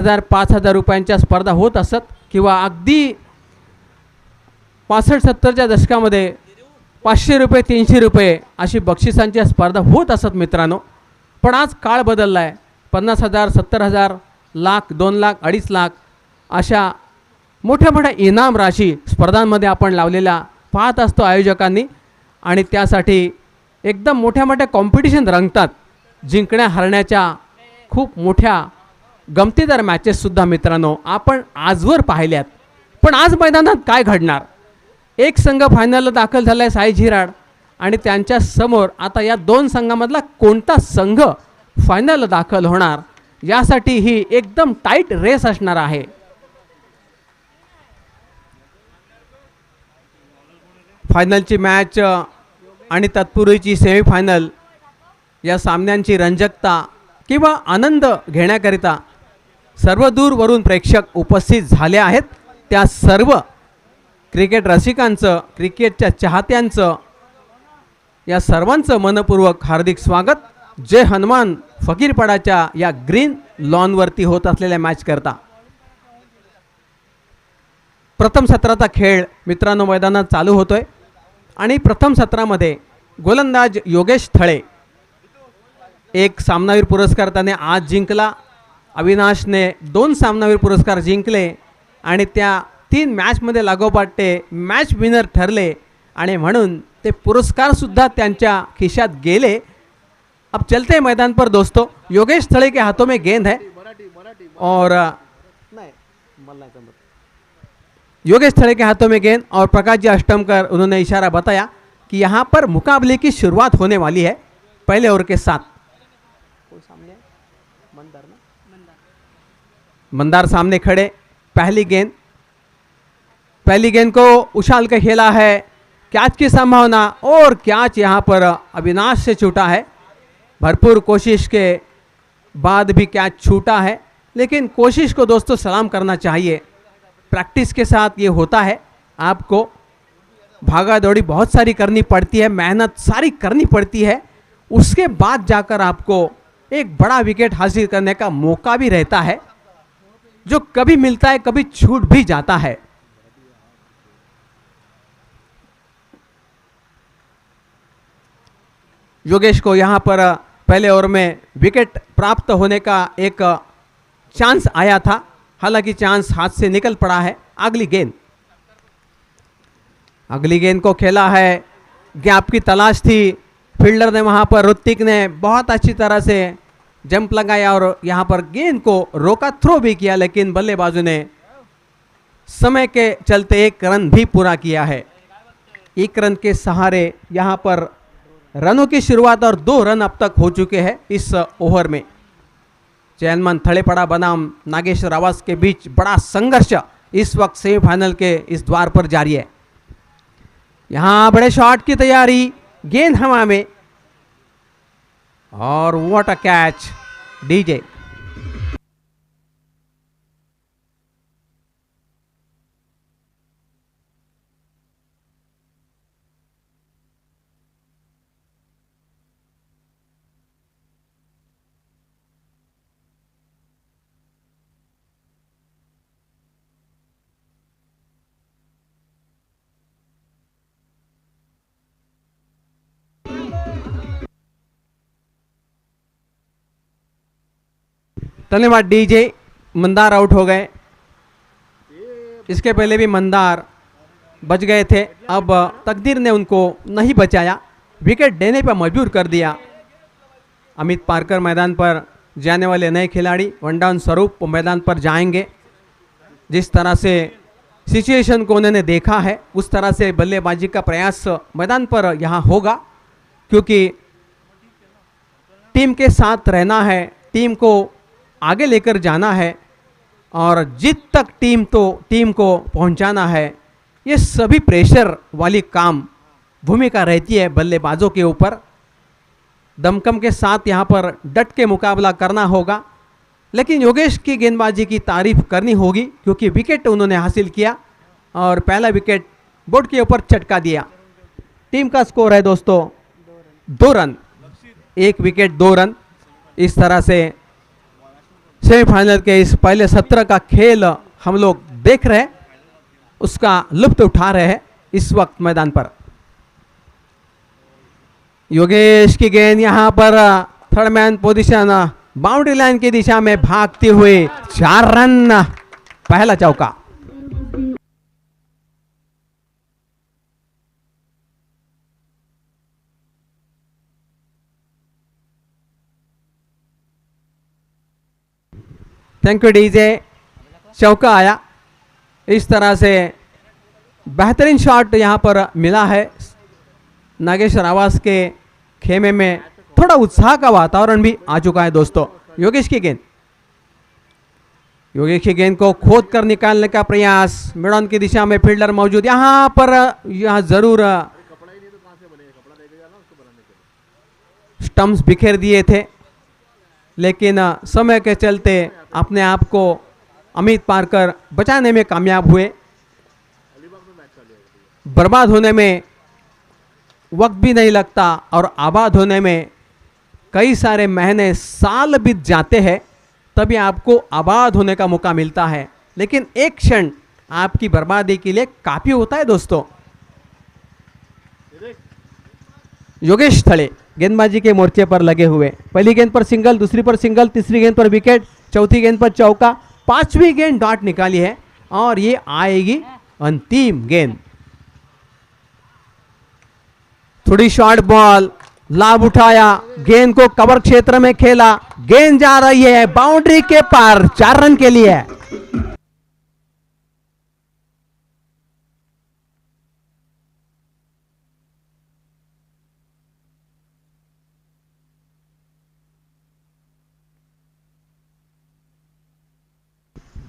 5,000 रुपयांच्या स्पर्धा होत असत किंवा अगदी 65-70च्या दशकामध्ये 500 रुपये 300 रुपये अशी बक्षिसांच्या स्पर्धा होत असत मित्रांनो. पण आज काळ बदलला आहे. 50,000 70,000 लाख 2 लाख 2.5 लाख अशा मोठ्या मोठ्या इनाम राशी स्पर्धांमध्ये आपण लावलेल्या पाहत असतो आयोजकांनी. आणि त्यासाठी एकदम मोठ्या मोठ्या कॉम्पिटिशन रंगतात. जिंकण्या हरण्याच्या खूप मोठ्या गमतीदार मॅचेससुद्धा मित्रांनो आपण आजवर पाहिल्यात. पण आज मैदानात काय घडणार? एक संघ फायनलला दाखल झाला आहे साई झिराड आणि त्यांच्या समोर आता या 2 संघामधला कोणता संघ फायनलला दाखल होणार यासाठी ही एकदम टाईट रेस असणार आहे. फायनलची मॅच आणि तत्पूर्वीची सेमीफायनल या सामन्यांची रंजकता किंवा आनंद घेण्याकरिता सर्व दूरवरून प्रेक्षक उपस्थित झाले आहेत. त्या सर्व क्रिकेट रसिकांचं क्रिकेटच्या चाहत्यांचं या सर्वांचं मनपूर्वक हार्दिक स्वागत. जय हनुमान फकीरपाडाच्या या ग्रीन लॉनवरती होत असलेल्या मॅच करता प्रथम सत्राचा खेळ मित्रांनो मैदानात चालू होतोय. आणि प्रथम सत्रामध्ये गोलंदाज योगेश थळे एक सामनावीर पुरस्कार त्याने आज जिंकला. अविनाशने 2 सामनावीर पुरस्कार जिंकले आणि त्या 3 मॅचमध्ये लागोपाठ ते मॅच विनर ठरले आणि म्हणून ते पुरस्कारसुद्धा त्यांच्या खिशात गेले. अब चलते हैं मैदान पर दोस्तों. योगेश थळे के हाथों में गेंद है और योगेश थळे के हाथों में गेंद और प्रकाश जी अष्टमकर उन्होंने इशारा बताया कि यहाँ पर मुकाबले की शुरुआत होने वाली है पहले ओवर के साथ. मंदार सामने खड़े. पहली गेंद को उछाल के खेला है. कैच की संभावना और कैच यहाँ पर अविनाश से छूटा है. भरपूर कोशिश के बाद भी कैच छूटा है. लेकिन कोशिश को दोस्तों सलाम करना चाहिए. प्रैक्टिस के साथ ये होता है. आपको भागा दौड़ी बहुत सारी करनी पड़ती है, मेहनत सारी करनी पड़ती है. उसके बाद जाकर आपको एक बड़ा विकेट हासिल करने का मौका भी रहता है जो कभी मिलता है कभी छूट भी जाता है. योगेश को यहां पर पहले ओवर में विकेट प्राप्त होने का एक चांस आया था. हालांकि चांस हाथ से निकल पड़ा है. अगली गेंद को खेला है. गैप की तलाश थी. फील्डर ने वहां पर ऋतिक ने बहुत अच्छी तरह से जंप लगाया और यहां पर गेंद को रोका, थ्रो भी किया. लेकिन बल्लेबाजों ने समय के चलते 1 रन भी पूरा किया है. 1 रन के सहारे यहां पर रनों की शुरुआत और 2 रन अब तक हो चुके हैं इस ओवर में. चैनमन थड़ेपड़ा बनाम नागेश्वर आवास के बीच बड़ा संघर्ष इस वक्त सेमीफाइनल के इस द्वार पर जारी है. यहां बड़े शॉट की तैयारी. गेंद हवा में और व्हाट अ कैच. डीजे धन्यवाद. डीजे मंदार आउट हो गए. इसके पहले भी मंदार बच गए थे. अब तकदीर ने उनको नहीं बचाया, विकेट देने पर मजबूर कर दिया. अमित पारकर मैदान पर जाने वाले नए खिलाड़ी वनडाउन स्वरूप मैदान पर जाएंगे. जिस तरह से सिचुएशन को उन्होंने देखा है उस तरह से बल्लेबाजी का प्रयास मैदान पर यहाँ होगा, क्योंकि टीम के साथ रहना है, टीम को आगे लेकर जाना है और जीत तक टीम को पहुंचाना है. ये सभी प्रेशर वाली काम भूमिका रहती है बल्लेबाजों के ऊपर. दमकम के साथ यहाँ पर डट के मुकाबला करना होगा. लेकिन योगेश की गेंदबाजी की तारीफ करनी होगी, क्योंकि विकेट उन्होंने हासिल किया और पहला विकेट बोर्ड के ऊपर चटका दिया. टीम का स्कोर है दोस्तों 2 रन, 1 विकेट 2 रन. इस तरह से सेमीफाइनल के इस पहले सत्र का खेल हम लोग देख रहे हैं, उसका लुत्फ उठा रहे हैं इस वक्त मैदान पर। योगेश की गेंद यहां पर third man position, boundary line की दिशा में भागते हुए 4 रन, पहला चौका। थैंक यू डीजे, चौका आया। इस तरह से बेहतरीन शॉट यहां पर मिला है। नागेश्वर आवास के खेमे में थोड़ा उत्साह का वातावरण भी आ चुका है दोस्तों। योगेश की गेंद, योगेश की गेंद को खोद कर निकालने का प्रयास, मिड ऑन की दिशा में फील्डर मौजूद, यहां पर यह जरूर स्टंप्स बिखेर दिए थे, लेकिन समय के चलते अपने आप को अमित पारकर बचाने में कामयाब हुए। बर्बाद होने में वक्त भी नहीं लगता और आबाद होने में कई सारे महीने साल बीत जाते हैं, तभी आपको आबाद होने का मौका मिलता है। लेकिन एक क्षण आपकी बर्बादी के लिए काफी होता है दोस्तों। योगेश थड़े गेंदबाजी के मोर्चे पर लगे हुए, पहली गेंद पर सिंगल, दूसरी पर सिंगल, तीसरी गेंद पर विकेट, चौथी गेंद पर चौका, पांचवी गेंद डॉट निकाली है और ये आएगी अंतिम गेंद। थोड़ी शॉर्ट बॉल, लाभ उठाया, गेंद को कवर क्षेत्र में खेला, गेंद जा रही है बाउंड्री के पार, 4 रन के लिए।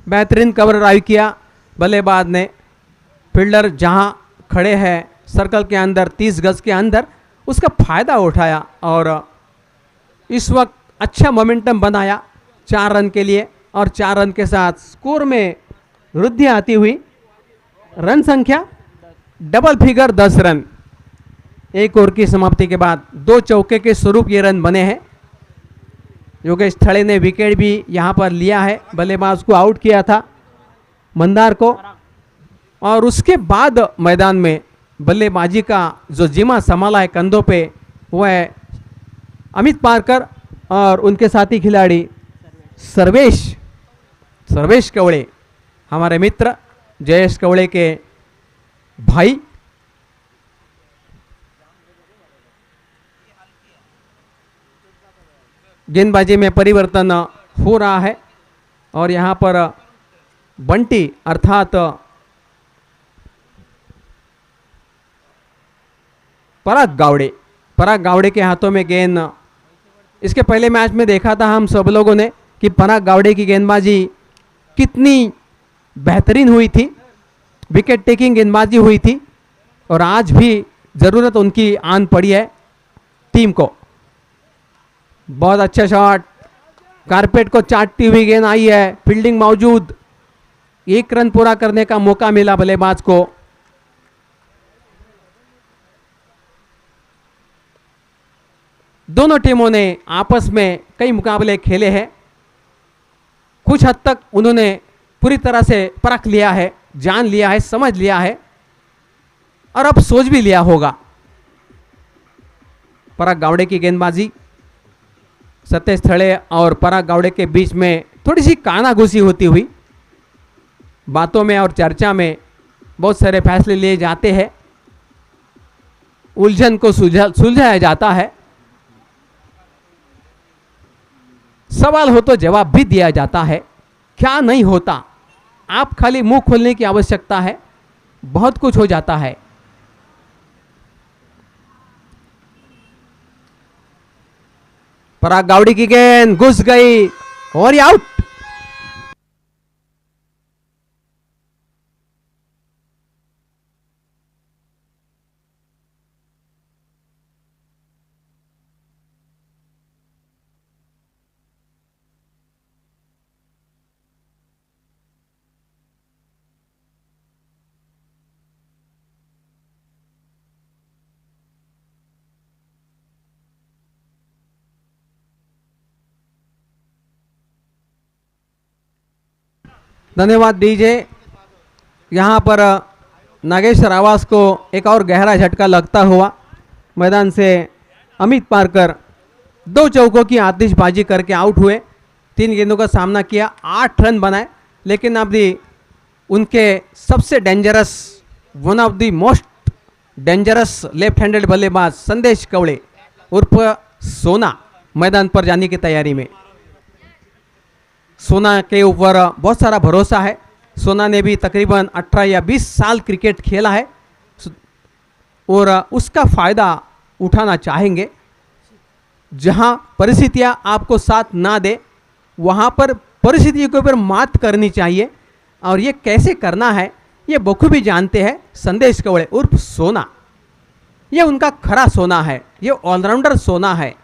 बेहतरीन कवर ड्राइव किया बल्लेबाज ने। फील्डर जहां खड़े हैं सर्कल के अंदर 30 गज के अंदर, उसका फायदा उठाया और इस वक्त अच्छा मोमेंटम बनाया 4 रन के लिए। और 4 रन के साथ स्कोर में वृद्धि आती हुई, रन संख्या डबल फिगर 10 रन। एक ओवर की समाप्ति के बाद 2 चौके के स्वरूप ये रन बने हैं। योगेश थड़े ने विकेट भी यहां पर लिया है, बल्लेबाज को आउट किया था मंदार को, और उसके बाद मैदान में बल्लेबाजी का जो जिम्मा संभाला है कंधों पे, वो है अमित पारकर और उनके साथी खिलाड़ी सर्वेश कवड़े, हमारे मित्र जयेश कवड़े के भाई। गेंदबाजी में परिवर्तन हो रहा है और यहां पर बंटी अर्थात पराग गावड़े के हाथों में गेंद। इसके पहले मैच में देखा था हम सब लोगों ने कि पराग गावड़े की गेंदबाजी कितनी बेहतरीन हुई थी, विकेट टेकिंग गेंदबाजी हुई थी, और आज भी जरूरत उनकी आन पड़ी है टीम को। बहुत अच्छा शॉट, कारपेट को चाटती हुई गेंद आई है, फील्डिंग मौजूद, 1 रन पूरा करने का मौका मिला बल्लेबाज को। दोनों टीमों ने आपस में कई मुकाबले खेले हैं, कुछ हद तक उन्होंने पूरी तरह से परख लिया है, जान लिया है, समझ लिया है और अब सोच भी लिया होगा। पराग गावड़े की गेंदबाजी, सतेश थड़े और पराग गावड़े के बीच में थोड़ी सी कानाघुसी होती हुई, बातों में और चर्चा में बहुत सारे फैसले लिए जाते हैं, उलझन को सुलझाया जाता है, सवाल हो तो जवाब भी दिया जाता है। क्या नहीं होता, आप खाली मुंह खोलने की आवश्यकता है, बहुत कुछ हो जाता है। पराग गावड़े की गेंद घुस गई और ये आउट। धन्यवाद दीजिए। यहाँ पर नागेश्वर आवास को एक और गहरा झटका लगता हुआ मैदान से अमित पारकर 2 चौकों की आतिशबाजी करके आउट हुए। 3 गेंदों का सामना किया, 8 रन बनाए, लेकिन अभी उनके सबसे dangerous, one of the most dangerous left handed बल्लेबाज संदेश कवड़े उर्फ सोना मैदान पर जाने की तैयारी में। सोना के ऊपर बहुत सारा भरोसा है। सोना ने भी तकरीबन 18 या 20 साल क्रिकेट खेला है और उसका फ़ायदा उठाना चाहेंगे। जहां परिस्थितियां आपको साथ ना दे वहां पर परिस्थितियों के ऊपर मात करनी चाहिए, और ये कैसे करना है ये बखूबी जानते हैं संदेश कवड़े उर्फ सोना। ये उनका खरा सोना है, ये ऑलराउंडर सोना है।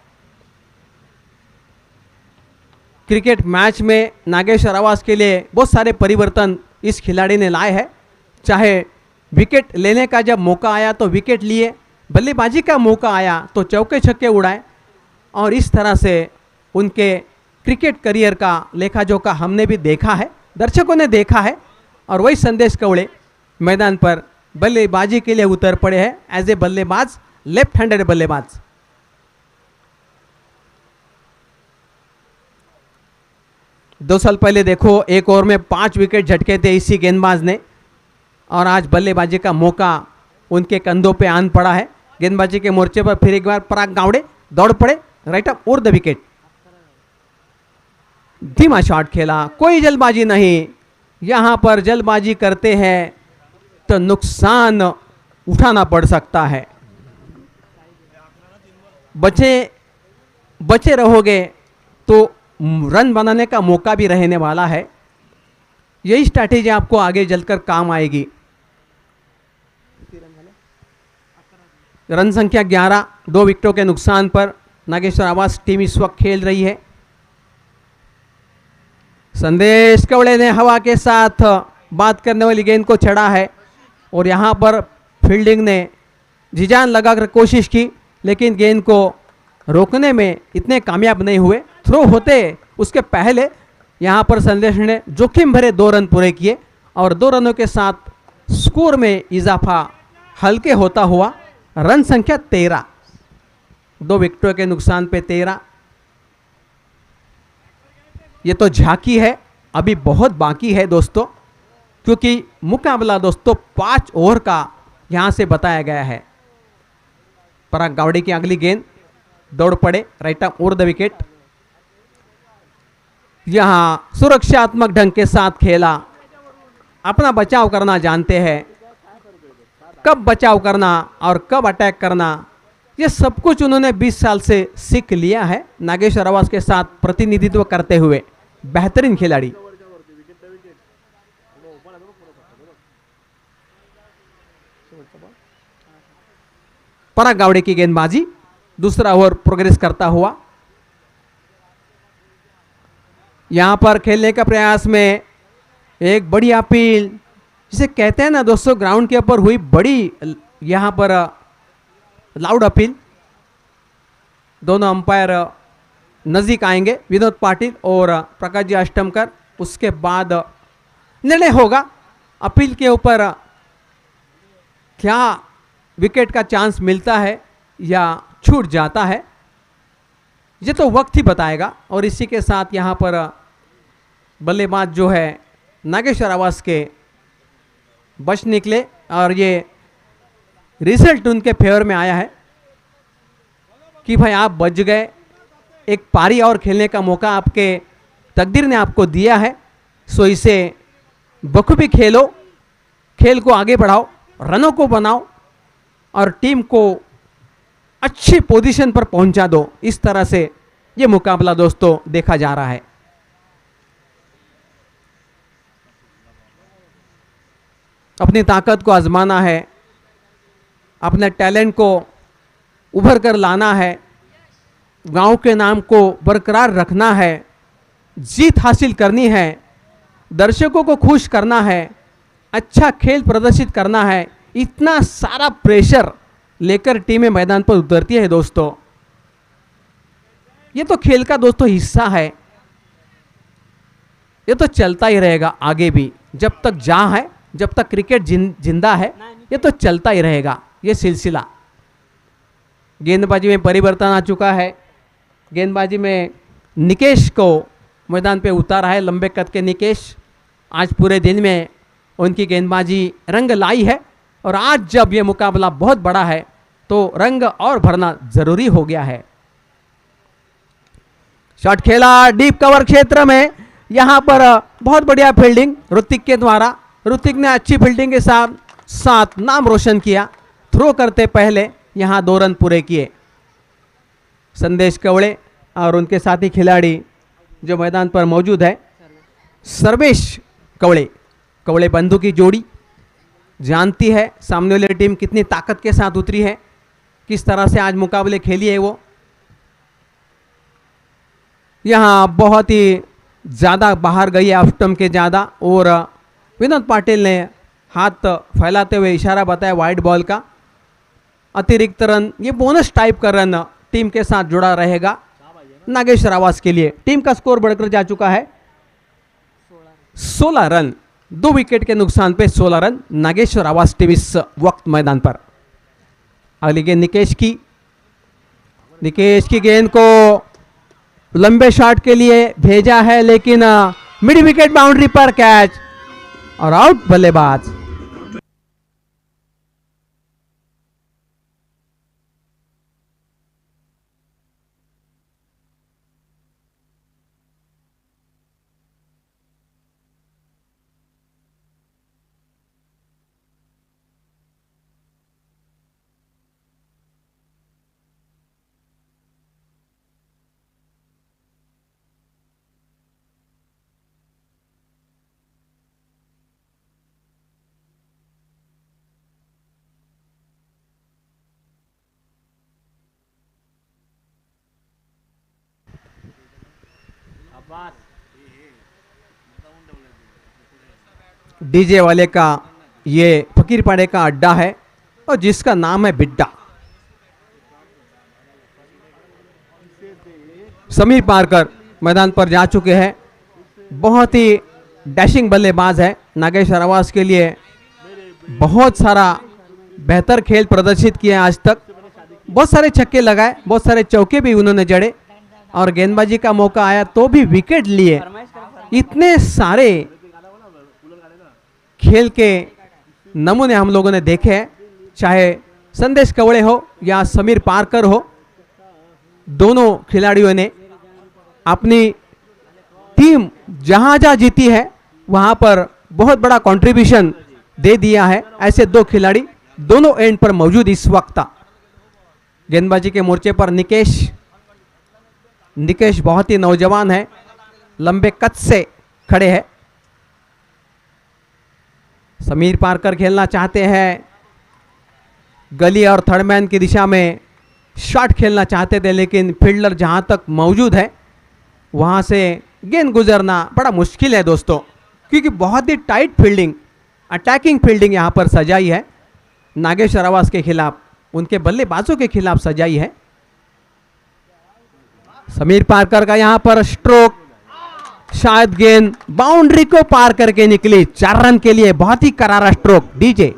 क्रिकेट मैच में नागेश्वर आवास के लिए बहुत सारे परिवर्तन इस खिलाड़ी ने लाए हैं। चाहे विकेट लेने का जब मौका आया तो विकेट लिए, बल्लेबाजी का मौका आया तो चौके छक्के उड़ाए, और इस तरह से उनके क्रिकेट करियर का लेखा जोखा हमने भी देखा है, दर्शकों ने देखा है। और वही संदेश कवड़े मैदान पर बल्लेबाजी के लिए उतर पड़े हैं एज ए बल्लेबाज, लेफ्ट हैंडेड बल्लेबाज। दो साल पहले देखो 1 ओवर में 5 विकेट झटके थे इसी गेंदबाज ने, और आज बल्लेबाजी का मौका उनके कंधों पे आन पड़ा है। गेंदबाजी के मोर्चे पर फिर एक बार पराग गावड़े दौड़ पड़े, राइट अप और द विकेट। धीमा शॉट खेला, कोई जल्दबाजी नहीं। यहां पर जल्दबाजी करते हैं तो नुकसान उठाना पड़ सकता है। बचे रहोगे तो रन बनाने का मौका भी रहने वाला है। यही स्ट्रैटेजी आपको आगे चलकर काम आएगी। रन संख्या 11, 2 विकेटों के नुकसान पर नागेश्वर आवास टीम इस वक्त खेल रही है। संदेश कवड़े ने हवा के साथ बात करने वाली गेंद को छड़ा है, और यहाँ पर फील्डिंग ने जी जान लगाकर कोशिश की, लेकिन गेंद को रोकने में इतने कामयाब नहीं हुए। थ्रो होते उसके पहले यहाँ पर संदेश ने जोखिम भरे 2 रन पूरे किए, और 2 रनों के साथ स्कोर में इजाफा हल्के होता हुआ रन संख्या 13, 2 विकेटों के नुकसान पे 13। ये तो झांकी है, अभी बहुत बाकी है दोस्तों, क्योंकि मुकाबला दोस्तों 5 ओवर का यहाँ से बताया गया है। पराग गावड़े की अगली गेंद, दौड़ पड़े, राइट अप और द विकेट। यहाँ सुरक्षात्मक ढंग के साथ खेला, अपना बचाव करना जानते हैं, कब बचाव करना और कब अटैक करना, ये सब कुछ उन्होंने 20 साल से सीख लिया है नागेश्वर आवास के साथ प्रतिनिधित्व करते हुए। बेहतरीन खिलाड़ी। पराग गावड़े की गेंदबाजी, दूसरा ओवर प्रोग्रेस करता हुआ। यहां पर खेलने का प्रयास में एक बड़ी अपील, जिसे कहते हैं ना दोस्तों, ग्राउंड के ऊपर हुई बड़ी यहां पर लाउड अपील। दोनों अंपायर नज़दीक आएंगे, विनोद पाटिल और प्रकाश जी अष्टमकर। उसके बाद निर्णय होगा अपील के ऊपर, क्या विकेट का चांस मिलता है या छूट जाता है, ये तो वक्त ही बताएगा। और इसी के साथ यहाँ पर बल्लेबाज जो है नागेश्वर आवास के बच निकले, और ये रिजल्ट उनके फेवर में आया है कि भाई आप बच गए। एक पारी और खेलने का मौका आपके तकदीर ने आपको दिया है, सो इसे बखूबी खेलो, खेल को आगे बढ़ाओ, रनों को बनाओ और टीम को अच्छी पोजीशन पर पहुंचा दो। इस तरह से ये मुकाबला दोस्तों देखा जा रहा है। अपनी ताकत को आजमाना है, अपने टैलेंट को उभर कर लाना है, गांव के नाम को बरकरार रखना है, जीत हासिल करनी है, दर्शकों को खुश करना है, अच्छा खेल प्रदर्शित करना है। इतना सारा प्रेशर लेकर टीमें मैदान पर उतरती है दोस्तों। ये तो खेल का दोस्तों हिस्सा है। ये तो चलता ही रहेगा आगे भी, जब तक जहाँ है, जब तक क्रिकेट जिंदा है ये तो चलता ही रहेगा ये सिलसिला। गेंदबाजी में परिवर्तन आ चुका है। गेंदबाजी में निकेश को मैदान पे उतारा है। लंबे कद के निकेश आज पूरे दिन में उनकी गेंदबाजी रंग लाई है और आज जब ये मुकाबला बहुत बड़ा है तो रंग और भरना जरूरी हो गया है। शॉट खेला डीप कवर क्षेत्र में, यहाँ पर बहुत बढ़िया फील्डिंग ऋतिक के द्वारा। ऋतिक ने अच्छी फील्डिंग के साथ नाम रोशन किया। थ्रो करते पहले यहाँ 2 रन पूरे किए। संदेश कवड़े और उनके साथी खिलाड़ी जो मैदान पर मौजूद है, सर्वेश कवड़े बंधु की जोड़ी जानती है सामने वाली टीम कितनी ताकत के साथ उतरी है, किस तरह से आज मुकाबले खेली है वो। यहाँ बहुत ही ज़्यादा बाहर गई है ऑफ स्टंप के ज़्यादा, और विनोद पाटिल ने हाथ फैलाते हुए इशारा बताया वाइड बॉल का। अतिरिक्त रन, ये बोनस टाइप का रन टीम के साथ जुड़ा रहेगा नागेश्वर आवास के लिए। टीम का स्कोर बढ़कर जा चुका है 16 रन। 2 विकेट के नुकसान पे 16 रन नागेश्वर आवास टीम इस वक्त मैदान पर। अगली गेंद निकेश की गेंद को लंबे शॉट के लिए भेजा है, लेकिन मिड विकेट बाउंड्री पर कैच और आउट बल्लेबाज। डीजे वाले का ये फकीरपाड़े का अड्डा है और जिसका नाम है बिड्डा। समीर पारकर मैदान पर जा चुके हैं। बहुत ही डैशिंग बल्लेबाज है। नागेश्वर आवास के लिए बहुत सारा बेहतर खेल प्रदर्शित किया आज तक। बहुत सारे छक्के लगाए, बहुत सारे चौके भी उन्होंने जड़े और गेंदबाजी का मौका आया तो भी विकेट लिए। इतने सारे खेल के नमूने हम लोगों ने देखे हैं, चाहे संदेश कवड़े हो या समीर पारकर हो, दोनों खिलाड़ियों ने अपनी टीम जहां जहां जीती है वहां पर बहुत बड़ा कंट्रीब्यूशन दे दिया है। ऐसे 2 खिलाड़ी दोनों एंड पर मौजूद इस वक्त। गेंदबाजी के मोर्चे पर निकेश बहुत ही नौजवान है, लंबे कद से खड़े हैं। समीर पारकर खेलना चाहते हैं, गली और थर्डमैन की दिशा में शॉट खेलना चाहते थे, लेकिन फील्डर जहां तक मौजूद है वहां से गेंद गुजरना बड़ा मुश्किल है दोस्तों, क्योंकि बहुत ही टाइट फील्डिंग, अटैकिंग फील्डिंग यहां पर सजाई है नागेश्वर आवास के खिलाफ, उनके बल्लेबाजों के खिलाफ सजाई है। समीर पारकर का यहां पर स्ट्रोक, शायद गेंद बाउंड्री को पार करके निकली। 4 रन के लिए बहुत ही करारा स्ट्रोक डीजे।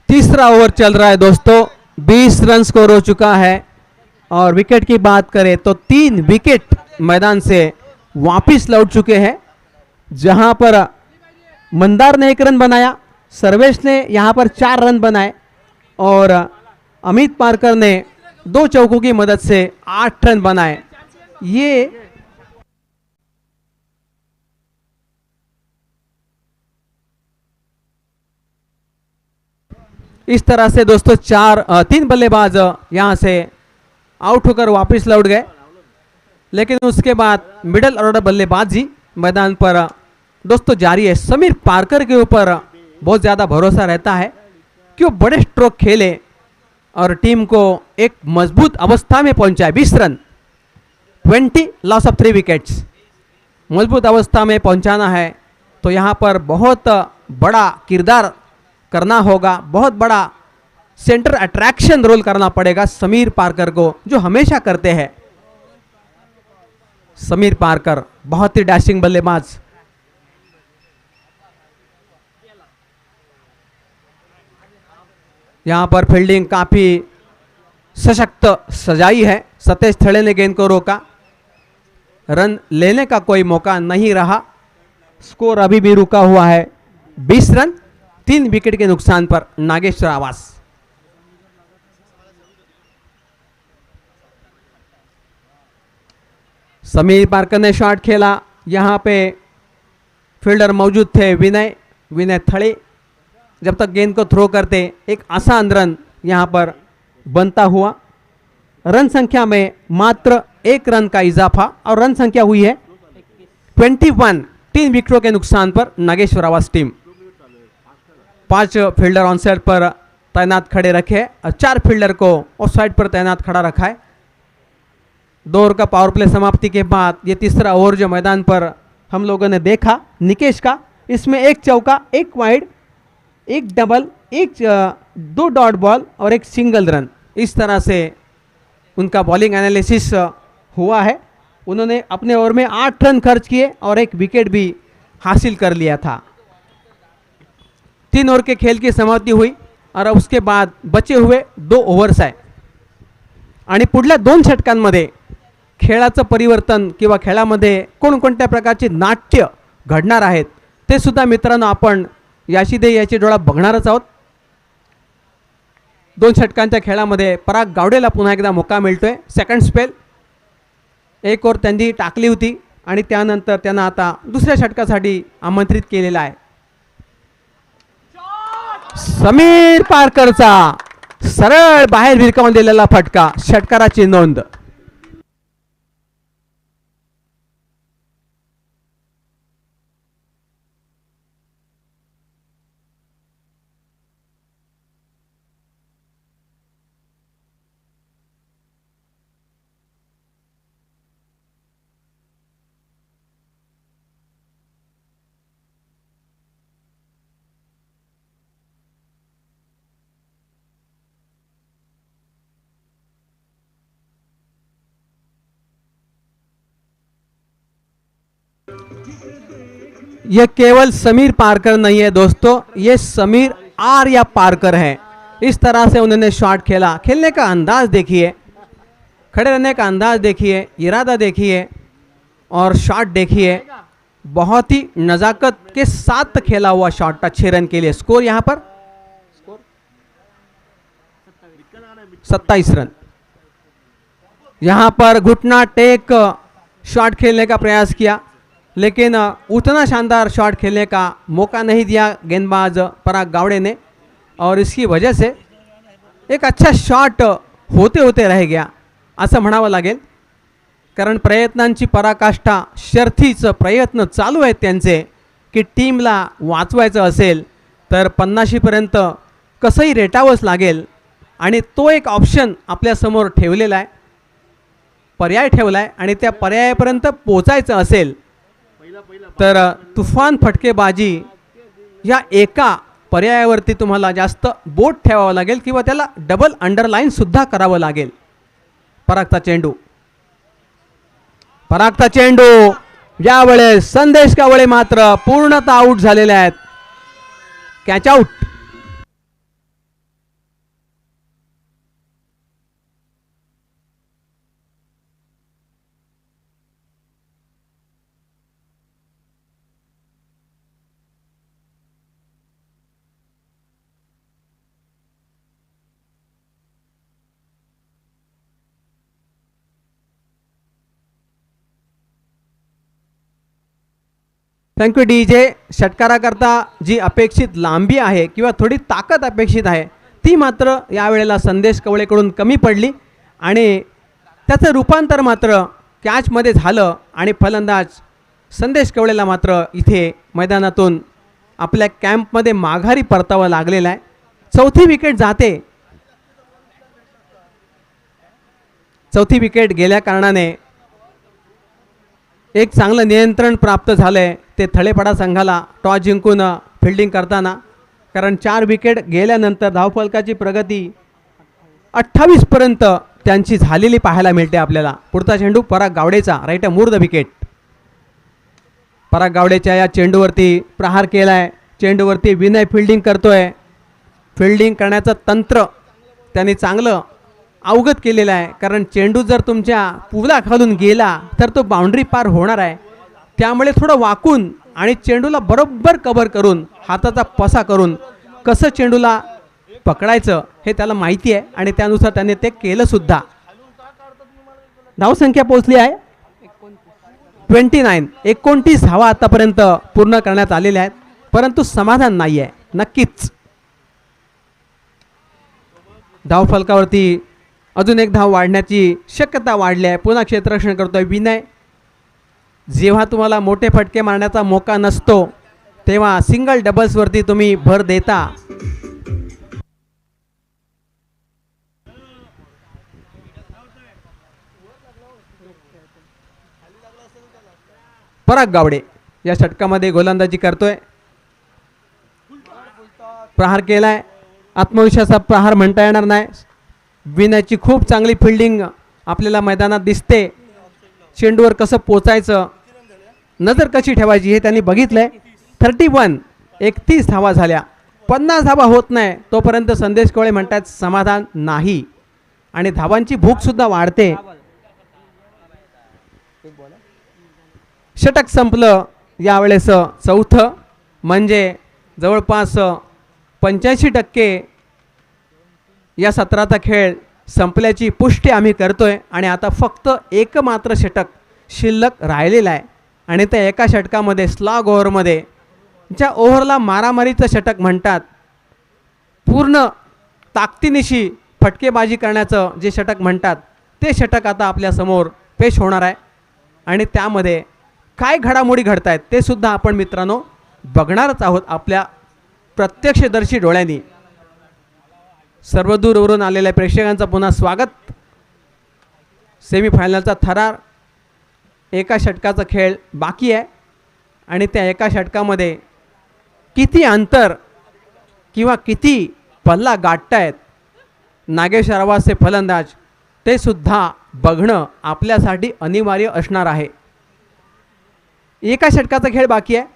तीसरा ओवर चल रहा है दोस्तों, 20 रन स्कोर हो चुका है और विकेट की बात करें तो 3 विकेट मैदान से वापिस लौट चुके हैं। जहां पर मंदार ने 1 रन बनाया, सर्वेश ने यहां पर 4 रन बनाए और अमित पारकर ने 2 चौकों की मदद से 8 रन बनाए। ये इस तरह से दोस्तों 3 बल्लेबाज यहां से आउट होकर वापस लौट गए, लेकिन उसके बाद मिडिल ऑर्डर बल्लेबाजी मैदान पर दोस्तों जारी है। समीर पारकर के ऊपर बहुत ज़्यादा भरोसा रहता है कि वो बड़े स्ट्रोक खेले और टीम को एक मजबूत अवस्था में पहुंचाए। 20 रन 20 लॉस ऑफ 3 विकेट्स। मजबूत अवस्था में पहुंचाना है तो यहाँ पर बहुत बड़ा किरदार करना होगा, बहुत बड़ा सेंटर अट्रैक्शन रोल करना पड़ेगा समीर पारकर को, जो हमेशा करते हैं। समीर पारकर बहुत ही डैशिंग बल्लेबाज। यहाँ पर फील्डिंग काफी सशक्त सजाई है। सतेश थड़े ने गेंद को रोका, रन लेने का कोई मौका नहीं रहा। स्कोर अभी भी रुका हुआ है 20 रन 3 विकेट के नुकसान पर। नागेश्वर आवास समीर पारकर ने शॉट खेला, यहाँ पे फील्डर मौजूद थे विनय थड़े। जब तक गेंद को थ्रो करते एक आसान रन यहाँ पर बनता हुआ। रन संख्या में मात्र 1 रन का इजाफा और रन संख्या हुई है 21। 3 विकेटों के नुकसान पर नागेश्वर आवास टीम। 5 फील्डर ऑन साइड पर तैनात खड़े रखे और 4 फील्डर को ऑफ साइड पर तैनात खड़ा रखा है। 2 ओवर का पावर प्ले समाप्ति के बाद ये तीसरा ओवर जो मैदान पर हम लोगों ने देखा निकेश का, इसमें 1 चौका, 1 वाइड, 1 डबल, 2 डॉट बॉल और 1 सिंगल रन, इस तरह से उनका बॉलिंग एनालिसिस हुआ है। उन्होंने अपने ओवर में 8 रन खर्च किए और 1 विकेट भी हासिल कर लिया था। 3 ओवर के खेल की समाप्ति हुई और उसके बाद बचे हुए 2 ओव्हर्स आहे आणि पुढल्या 2 षटकांमध्ये खेळाचं परिवर्तन किंवा खेळामध्ये कोणकोणत्या प्रकारचे नाट्य घडणार आहेत ते सुद्धा मित्रांनो आपण याची डोळा बघणारच आहोत। 2 षटकांच्या खेळामध्ये पराग गावडेला पुन्हा एकदा मौका मिळतोय। सेकंड स्पेल 1 ओव्हर त्यांनी टाकली होती आणि त्यानंतर त्यांना आता दुसऱ्या षटकासाठी आमंत्रित केलेला आहे। समीर पारकरचा सरळ बाहेर भिरकावून दिलेला फटका, षटकाराची नोंद। यह केवल समीर पारकर नहीं है दोस्तों, ये समीर आर्या पारकर है। इस तरह से उन्होंने शॉट खेला, खेलने का अंदाज देखिए, खड़े रहने का अंदाज देखिए, इरादा देखिए और शॉट देखिए। बहुत ही नज़ाकत के साथ खेला हुआ शॉट था 6 रन के लिए। स्कोर यहाँ पर 27 रन। यहाँ पर घुटना टेक शॉट खेलने का प्रयास किया लेकिन उतना शानदार शॉट खेलने का मौका नहीं दिया गेंदबाज पराग गावड़े ने और इसकी वजह से एक अच्छा शॉट होते होते रह गया असं म्हणावं लागेल। कारण प्रयत्नांची पराकाष्ठा, शर्थीच प्रयत्न चालू आहेत त्यांचे की टीमला वाचवायचं असेल तर 50 पर्यंत कसंही रेटावंच लागेल आणि तो एक ऑप्शन आपल्यासमोर ठेवलेला आहे, पर्याय ठेवला आहे आणि त्या पर्यायापर्यंत पोहोचायचं असेल तर तुफान फटकेबाजी या एका पर्यायावरती तुम्हाला जास्त बोट ठेवावं लागेल किंवा त्याला डबल अंडरलाइन सुद्धा करावं लागेल। परागता चेंडू यावेळेस संदेश कावळे मात्र पूर्णतः आउट झालेले आहेत। Catch out. Thank you DJ. षटकाराकरता जी अपेक्षित लांबी आहे किंवा थोडी ताकद अपेक्षित आहे ती मात्र यावेळेला संदेश कवळेकडून कमी पडली आणि त्याचं रूपांतर मात्र कॅचमध्ये झालं आणि फलंदाज संदेश कवळेला मात्र इथे मैदानातून आपल्या कॅम्पमध्ये माघारी परतावं लागलेलं आहे। चौथी विकेट जाते। चौथी विकेट गेल्या कारणाने एक चांगलं नियंत्रण प्राप्त झालं आहे ते थळेपाडा संघाला टॉस जिंकून फिल्डिंग करताना, कारण 4 विकेट गेल्यानंतर धावफलकाची प्रगती 28पर्यंत त्यांची झालेली पाहायला मिळते आपल्याला. पुढचा चेंडू पराग गावडेचा, राईट मूर द विकेट. पराग गावडेच्या या चेंडूवरती प्रहार केला आहे. चेंडूवरती विनय फिल्डिंग करतोय. फिल्डिंग करण्याचं तंत्र त्यांनी चांगलं अवगत केलेलं आहे, कारण चेंडू जर तुमच्या पुलाखालून गेला तर तो बाउंड्री पार होणार आहे. त्यामुळे थोडं वाकून आणि चेंडूला बरोबर कव्हर करून हाताचा पसा करून कसं चेंडूला पकडायचं हे त्याला माहिती आहे आणि त्यानुसार त्याने ते केलं सुद्धा. धावसंख्या पोहोचली आहे 29. 29 धावा आतापर्यंत पूर्ण करण्यात आलेल्या आहेत, परंतु समाधान नाही आहे नक्कीच. धावफलकावरती अजून एक धाव वाढण्याची शक्यता वाढली आहे. पुन्हा क्षेत्ररक्षण करतोय विनय. जेव्हा तुम्हाला मोठे फटके मारण्याचा मौका नसतो तेव्हा सिंगल डबल्सवरती तुम्ही भर देता. पराग गावडे या षटकामध्ये गोलंदाजी करतोय. प्रहार केलाय, आत्मविश्वासाचा प्रहार म्हणता येणार नाही. विनयची खूप चांगली फिल्डिंग आपल्याला मैदानात दिसते. चेंडूवर कसं पोचायचं, नजर कशी ठेवायची हे त्यांनी बघितलंय. 31. 31 धावा झाल्या. 50 धावा होत नाही तोपर्यंत संदेश कोळे म्हणतात समाधान नाही आणि धावांची भूक सुद्धा वाढते. षटक संपलं यावेळेस चौथं, म्हणजे जवळपास 85% या सत्राचा खेळ संपल्याची पुष्टी आम्ही करतोय आणि आता फक्त एकमात्र षटक शिल्लक राहिलेला आहे आणि त्या एका षटकामध्ये स्लॉग ओव्हरमध्ये ज्या ओव्हरला मारामारीचं षटक म्हणतात, पूर्ण ताकदीनिशी फटकेबाजी करण्याचं जे षटक म्हणतात ते षटक आता आपल्यासमोर पेश होणार आहे आणि त्यामध्ये काय घडामोडी घडत आहेत ते सुद्धा आपण मित्रांनो बघणारच आहोत आपल्या प्रत्यक्षदर्शी डोळ्यांनी. सर्वदूरवरून आलेल्या प्रेक्षकांचं पुन्हा स्वागत. सेमीफायनलचा थरार, एका षटकाचा खेळ बाकी आहे आणि त्या एका षटकामध्ये किती अंतर किंवा किती पल्ला गाठतायत नागेश अरवासचे फलंदाज ते सुद्धा बघणं आपल्यासाठी अनिवार्य असणार आहे. एका षटकाचा खेळ बाकी आहे.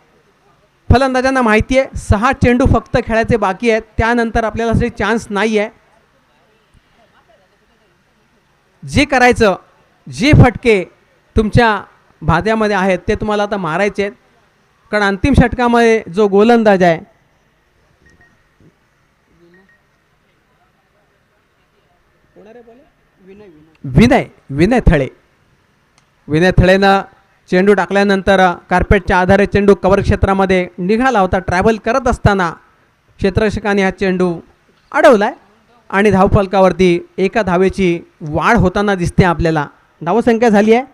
फलंदाजांना माहिती आहे 6 चेंडू फक्त खेळायचे बाकी आहेत, त्यानंतर आपल्याला असे चान्स नाही आहे. जे करायचं, जे फटके तुमच्या भाद्यामध्ये आहेत ते तुम्हाला आता मारायचे आहेत, कारण अंतिम षटकामध्ये जो गोलंदाज आहे विनय थळे. विनय थळेनं चेंडू टाकल्यानंतर कार्पेटच्या आधारे चेंडू कव्हर क्षेत्रामध्ये निघाला होता. ट्रॅव्हल करत असताना क्षेत्ररक्षकाने हा चेंडू अडवलाय आणि धावफलकावरती एका धावेची वाढ होताना दिसते आपल्याला. धावसंख्या झाली आहे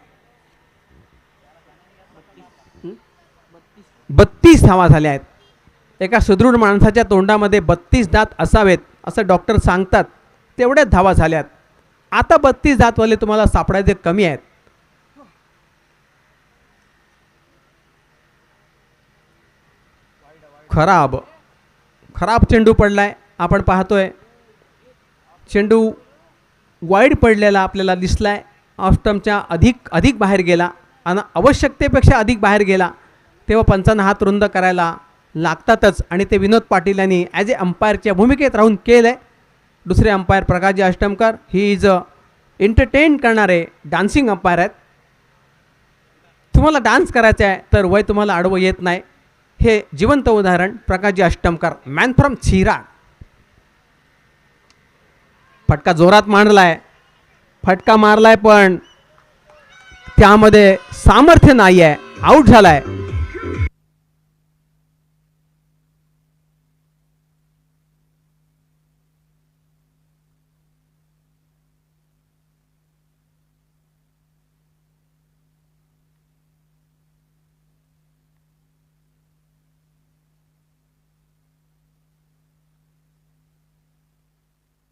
32 धावा झाल्या आहेत. एका सुदृढ माणसाच्या तोंडामध्ये 32 दात असावेत असं डॉक्टर सांगतात, तेवढ्याच धावा झाल्यात. आता 32 दातवाले तुम्हाला सापडायचे कमी आहेत. खराब चेंडू पडलाय. आपण पाहतोय चेंडू वाईड पडलेला आपल्याला दिसलाय. ऑफस्टम्पच्या अधिक बाहेर गेला आणि आवश्यकतेपेक्षा अधिक बाहेर गेला तेव्हा पंचांना हात रुंद करायला लागतातच आणि ते विनोद पाटील यांनी ॲज ए अंपायरच्या भूमिकेत राहून केलं आहे. दुसरे umpire Prakashji अष्टमकर, he is entertain करणारे डान्सिंग अंपायर आहेत. तुम्हाला डान्स करायचा आहे तर वय तुम्हाला आडवं येत नाही. हे जिवंत उदाहरण प्रकाशजी अष्टमकर, मॅन फ्रॉम छिराड. फटका जोरात मारलाय, फटका मारलाय पण त्यामध्ये सामर्थ्य नाही आहे, आऊट झालाय.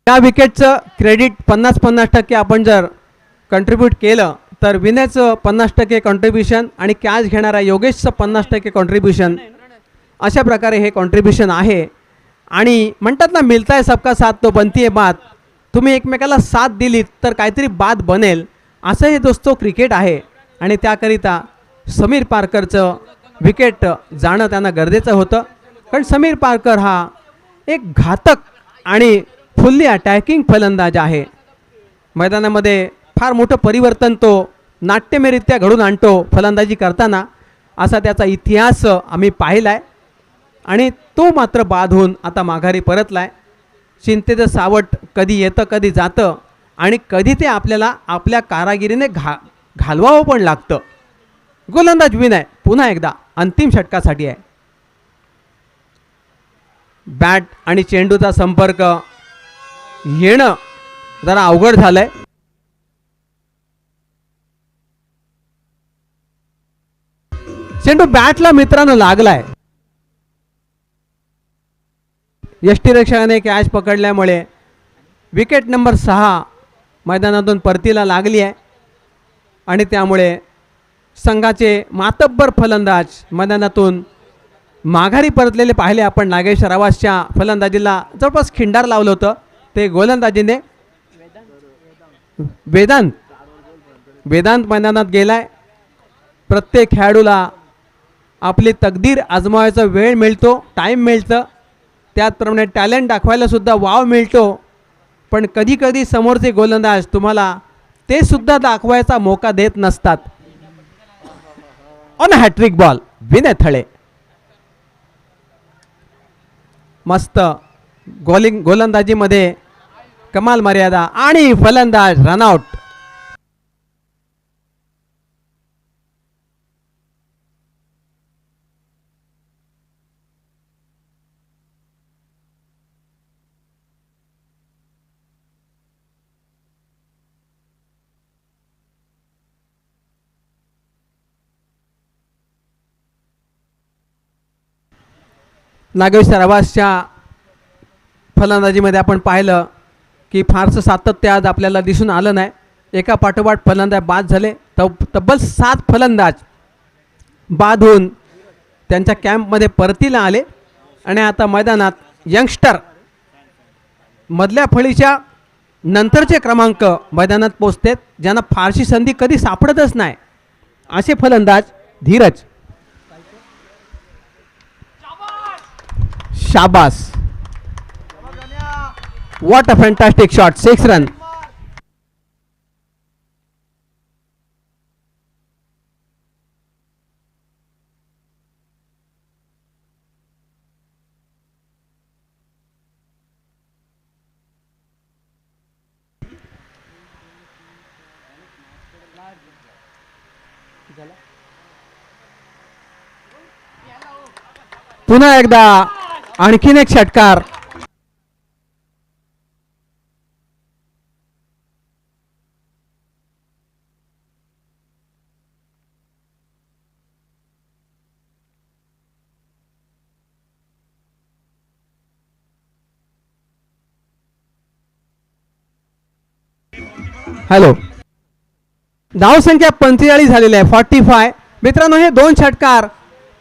या विकेटचं क्रेडिट 50-50% आपण जर कंट्रीब्यूट केलं तर विनयचं 50% कॉन्ट्रीब्युशन आणि कॅच घेणारा योगेशचं 50% कॉन्ट्रीब्युशन, अशा प्रकारे हे कॉन्ट्रीब्युशन आहे. आणि म्हणतात ना, मिलता है सबका साथ तो बनती है बात. तुम्ही एकमेकाला साथ दिलीत तर काहीतरी बात बनेल, असं हे दोस्तो क्रिकेट आहे. आणि त्याकरिता समीर पारकरचं विकेट जाणं त्यांना गरजेचं होतं, कारण समीर पारकर हा एक घातक आणि फुल्ली अटॅकिंग फलंदाज आहे. मैदानामध्ये फार मोठं परिवर्तन तो नाट्यमयरित्या घडून आणतो फलंदाजी करताना, असा त्याचा इतिहास आम्ही पाहिला आहे. आणि तो मात्र बाद होऊन आता माघारी परतला आहे. चिंतेचं सावट कधी येतं कधी जातं, आणि कधी ते आपल्याला आपल्या कारागिरीने घालवावं पण लागतं. गोलंदाज विनय पुन्हा एकदा अंतिम षटकासाठी आहे. बॅट आणि चेंडूचा संपर्क येणं जरा अवघड झालंय. चेंडू बॅटला मित्रांनो लागलाय. यष्टिरक्षकाने कॅच पकडल्यामुळे विकेट नंबर 6 मैदानातून परतीला लागली आहे. आणि त्यामुळे संघाचे मातब्बर फलंदाज मैदानातून माघारी परतलेले पाहिले आपण. नागेश रावासच्या फलंदाजीला जवळपास खिंडार लावलं होतं, ते गोलंदाजीने वेदांत मैदानात गेलाय. प्रत्येक खेळाडूला आपली तकदीर आजमावायचा वेळ मिळतो, टाईम मिळतं, त्याचप्रमाणे टॅलेंट दाखवायला सुद्धा वाव मिळतो. पण कधी कधी समोरचे गोलंदाज तुम्हाला ते सुद्धा दाखवायचा मोका देत नसतात. ऑन हॅट्रिक बॉल विनय थळे. मस्त गोलंदाजीमध्ये कमाल मर्यादा आणि फलंदाज रनआउट. नागेश रावासच्या फलंदाजीमध्ये आपण पाहिलं की फारसं सातत्य आज आपल्याला दिसून आलं नाही. एका पाठोपाठ फलंदाज बाद झाले. तब्बल 7 फलंदाज बाद होऊन त्यांच्या कॅम्पमध्ये परतीला आले. आणि आता मैदानात यंगस्टर मधल्या फळीच्या नंतरचे क्रमांक मैदानात पोचतात, ज्यांना फारशी संधी कधी सापडतच नाही, असे फलंदाज. धीरज, शाबास, what a fantastic shot, 6 run. पुन्हा एकदा आणखीन एक षटकार. हॅलो, धावसंख्या 45 झालेली आहे, 45. मित्रांनो, हे 2 षटकार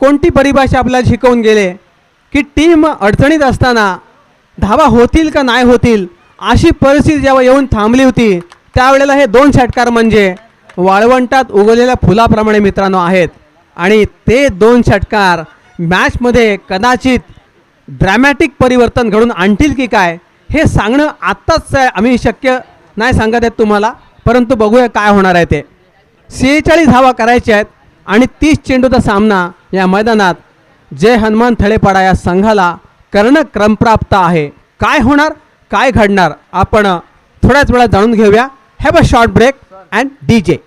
कोणती परिभाषा आपल्याला शिकवून गेले की टीम अडचणीत असताना धावा होतील का नाही होतील अशी परिस्थिती जेव्हा येऊन थांबली होती, त्यावेळेला हे 2 षटकार म्हणजे वाळवंटात उगवलेल्या फुलाप्रमाणे मित्रांनो आहेत. आणि ते 2 षटकार मॅचमध्ये कदाचित ड्रॅमॅटिक परिवर्तन घडून आणतील की काय हे सांगणं आत्ताच आम्ही शक्य नाही सांगत आहेत तुम्हाला, परंतु बघूया काय होणार आहे ते. 46 धावा करायच्या आहेत आणि 30 चेंडूचा सामना या मैदानात जय हनुमान थळेपाडा या संघाला करणं क्रमप्राप्त आहे. काय होणार, काय घडणार, आपण थोड्याच वेळात जाणून घेऊया. Have a short break and DJ.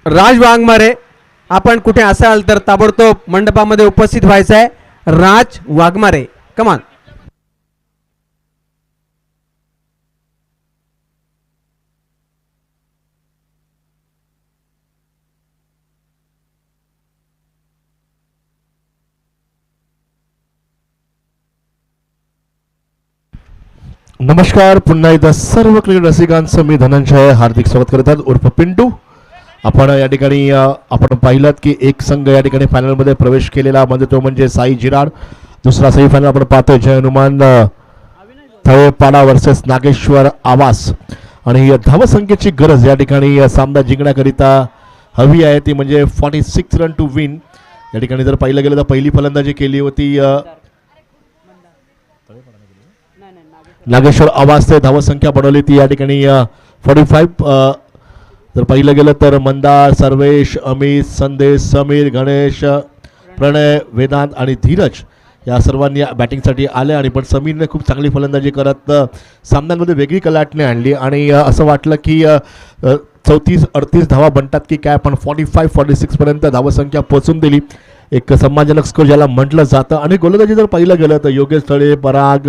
Raj Waghmare, आपण कुठे असाल तर ताबडतोब मंडपामध्ये उपस्थित व्हायचं आहे. राज वाघमारे, कमान. नमस्कार, पुन्हा एकदा सर्व क्रिकेट रसिकांचं मी धनंजय हार्दिक स्वागत करत आहे उर्फ पिंटू. आपण या ठिकाणी आपण पाहिलं की एक संघ या ठिकाणी फायनलमध्ये प्रवेश केलेला म्हणजे तो म्हणजे साई जिराड. दुसरा सेमीफायनल आपण पाहतोय जय हनुमान थळेपाडा वर्सेस नागेश्वर आवास. आणि धावसंख्येची गरज या ठिकाणी सामना जिंकण्याकरिता हवी आहे, ती म्हणजे 46 रन टू विन. या ठिकाणी जर पाहिलं गेलं तर पहिली फलंदाजी केली होती नागेश्वर आवाजचे. धावसंख्या बनवली ती या ठिकाणी 45. जर पाहिलं गेलं तर मंदार, सर्वेश, अमित, संदेश, समीर, गणेश, प्रणय, वेदांत आणि धीरज या सर्वांनी बॅटिंगसाठी आले. आणि पण समीरने खूप चांगली फलंदाजी करत सामन्यांमध्ये वेगळी कलाटणी आणली आणि असं वाटलं की 34-38 धावा बनतात की काय, पण 45-46 पर्यंत धावसंख्या पोहोचून दिली. एक सम्मानजनक स्कोर ज्याला म्हटलं जातं. आणि गोलंदाजी जर पाहिलं गेलं तर योगेश थळे, पराग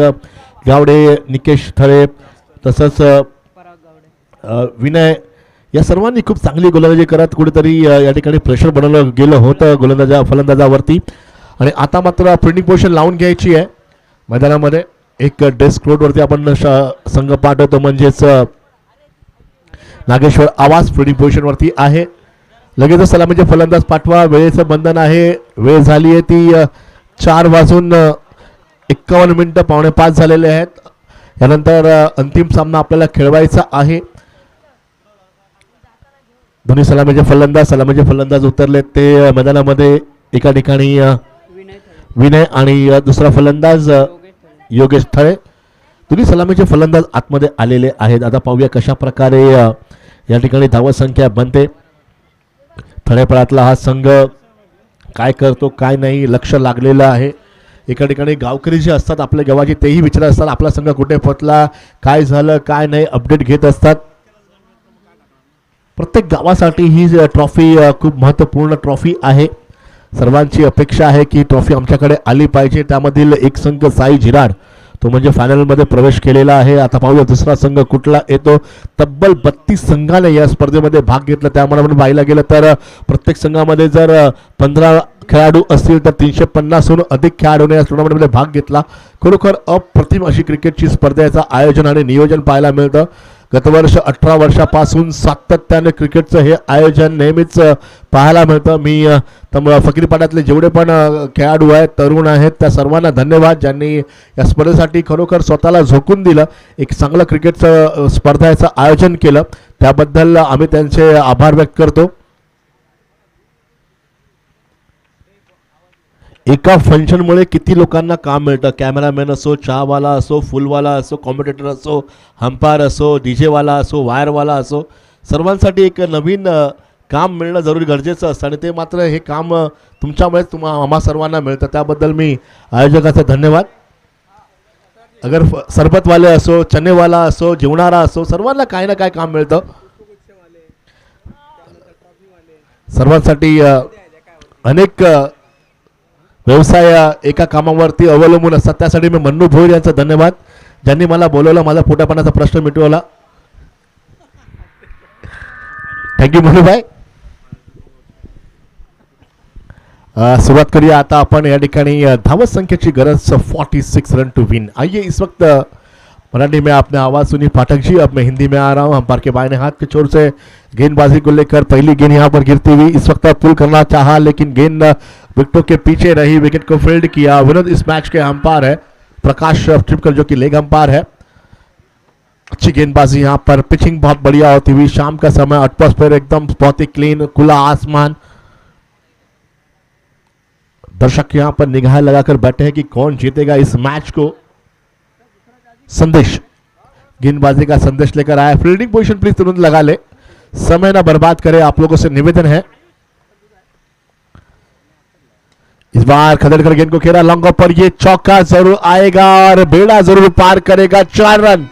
गावडे, निकेश थळे तसंच विनय या सर्वांनी खूप चांगली गोलंदाजी करत कुठेतरी या ठिकाणी प्रेशर बनवलं गेलं होतं फलंदाजावरती. आणि आता मात्र फिल्डिंग पोझिशन लावून घ्यायची आहे मैदानामध्ये. एक डेस्क रोडवरती आपण संघ पाठवतो म्हणजेच नागेश्वर आवाज फिल्डिंग पोझिशनवरती आहे. लगेचच सलामीचे फलंदाज पाठवा, वेळेचं बंधन आहे. वेळ झाली आहे ती 4:51 4:45 झालेले आहेत. यानंतर अंतिम सामना आपल्याला खेळवायचा आहे. दोन्ही सलामीचे फलंदाज उतरले ते मैदानामध्ये. एका ठिकाणी विनय आणि दुसरा फलंदाज योगेश थळे. दोन्ही सलामीचे फलंदाज आतमध्ये आलेले आहेत. आता पाहूया कशा प्रकारे या ठिकाणी धावसंख्या बनते. थळेपळातला हा संघ काय करतो काय नाही लक्ष लागलेलं आहे. एका ठिकाणी गावकरी जे असतात आपल्या गावाची तेही विचारत असतात आपला संघ कुठे पोहोचला, काय झालं काय नाही, अपडेट घेत असतात. प्रत्येक गावासाठी ही ट्रॉफी खूप महत्त्वपूर्ण ट्रॉफी आहे. सर्वांची अपेक्षा आहे की ट्रॉफी आमच्याकडे आली पाहिजे. त्यामधील एक संघ साई जिराड तो म्हणजे फायनलमध्ये प्रवेश केलेला आहे. आता पाहूया दुसरा संघ कुठला येतो. तब्बल 32 संघाने या स्पर्धेमध्ये भाग घेतला. त्यामुळे आपण पाहायला गेलं तर प्रत्येक संघामध्ये जर 15 खेळाडू असतील तर 350हून अधिक खेळाडूने या टुर्नामेंटमध्ये भाग घेतला. खरोखर अप्रतिम अशी क्रिकेटची स्पर्धेचं आयोजन आणि नियोजन पाहायला मिळतं. गतवर्ष 18 वर्षापासून सातत्याने क्रिकेटचं हे आयोजन नेहमीच पाहायला मिळतं. मी फकीरपाड्यातले जेवढे पण खेळाडू आहेत, तरुण आहेत, त्या सर्वांना धन्यवाद ज्यांनी या स्पर्धेसाठी खरोखर स्वतःला झोकून दिलं. एक चांगलं क्रिकेटचं स्पर्धेचं आयोजन केलं त्याबद्दल आम्ही त्यांचे आभार व्यक्त करतो. एका फंक्शनमुळे किती लोकांना काम मिळतं. कॅमेरामॅन असो, चहावाला असो, फुलवाला असो, कॉम्पिटेटर असो, हंपायर असो, डीजेवाला असो, वायरवाला असो, सर्वांसाठी एक नवीन काम मिळणं जरूर गरजेचं असतं. आणि ते मात्र हे काम तुमच्यामुळेच आम्हा सर्वांना मिळतं. त्याबद्दल मी आयोजकाचे धन्यवाद. अगर सरबतवाले असो, चनेवाला असो, जेवणारा असो, सर्वांना काही ना काय काम मिळतं. सर्वांसाठी अनेक व्यवसाय एका कामावरती अवलंबून असतात. त्यासाठी मी मन्नू भोईर यांचा धन्यवाद ज्यांनी मला बोलवलं, माझा पोटापाण्याचा प्रश्न मिटवला. थँक्यू मन्नूभाई. सुरुवात करूया आता आपण. या ठिकाणी धावत संख्येची गरज 46 रन टू विन. आइए इस वक्त मराठी में आपने आवाज़ सुनी पाठक जी, अब मैं हिंदी में आ रहा हूँ. अंपायर के बाएं हाथ की छोर से गेंदबाजी को लेकर पहली गेंद यहाँ पर गिरती हुई. इस वक्त पुल करना चाहा लेकिन गेंद विकेटों के पीछे रही, विकेट को फील्ड किया. विनोद इस मैच के अंपायर है, प्रकाश ट्रिपकर जो कि लेग अंपायर है. अच्छी गेंदबाजी यहाँ पर. पिचिंग बहुत बढ़िया होती हुई. शाम का समय, एटमॉस्फेयर एकदम बहुत ही क्लीन, खुला आसमान. दर्शक यहाँ पर निगाह लगाकर बैठे हैं कि कौन जीतेगा इस मैच को. संदेश गेंदबाजी का संदेश लेकर आया. फील्डिंग पोजीशन प्लीज तुरंत लगा ले, समय ना बर्बाद करें, आप लोगों से निवेदन है. इस बार खदेड़कर गेंद को खेला लॉन्ग ऑफ पर. ये चौका जरूर आएगा और बेड़ा जरूर पार करेगा. 4 रन.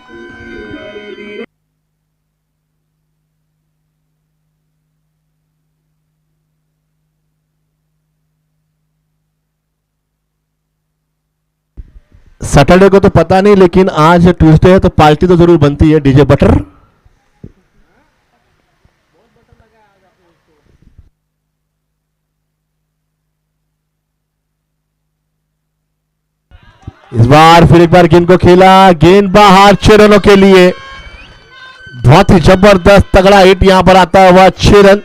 सैटरडे को तो पता नहीं, लेकिन आज ट्यूसडे है तो पार्टी तो जरूर बनती है. डीजे बटर इस बार फिर एक बार गेंद को खेला, गेंद बाहर 6 रनों के लिए। बहुत ही जबरदस्त तगड़ा हिट यहां पर आता हुआ, 6 रन।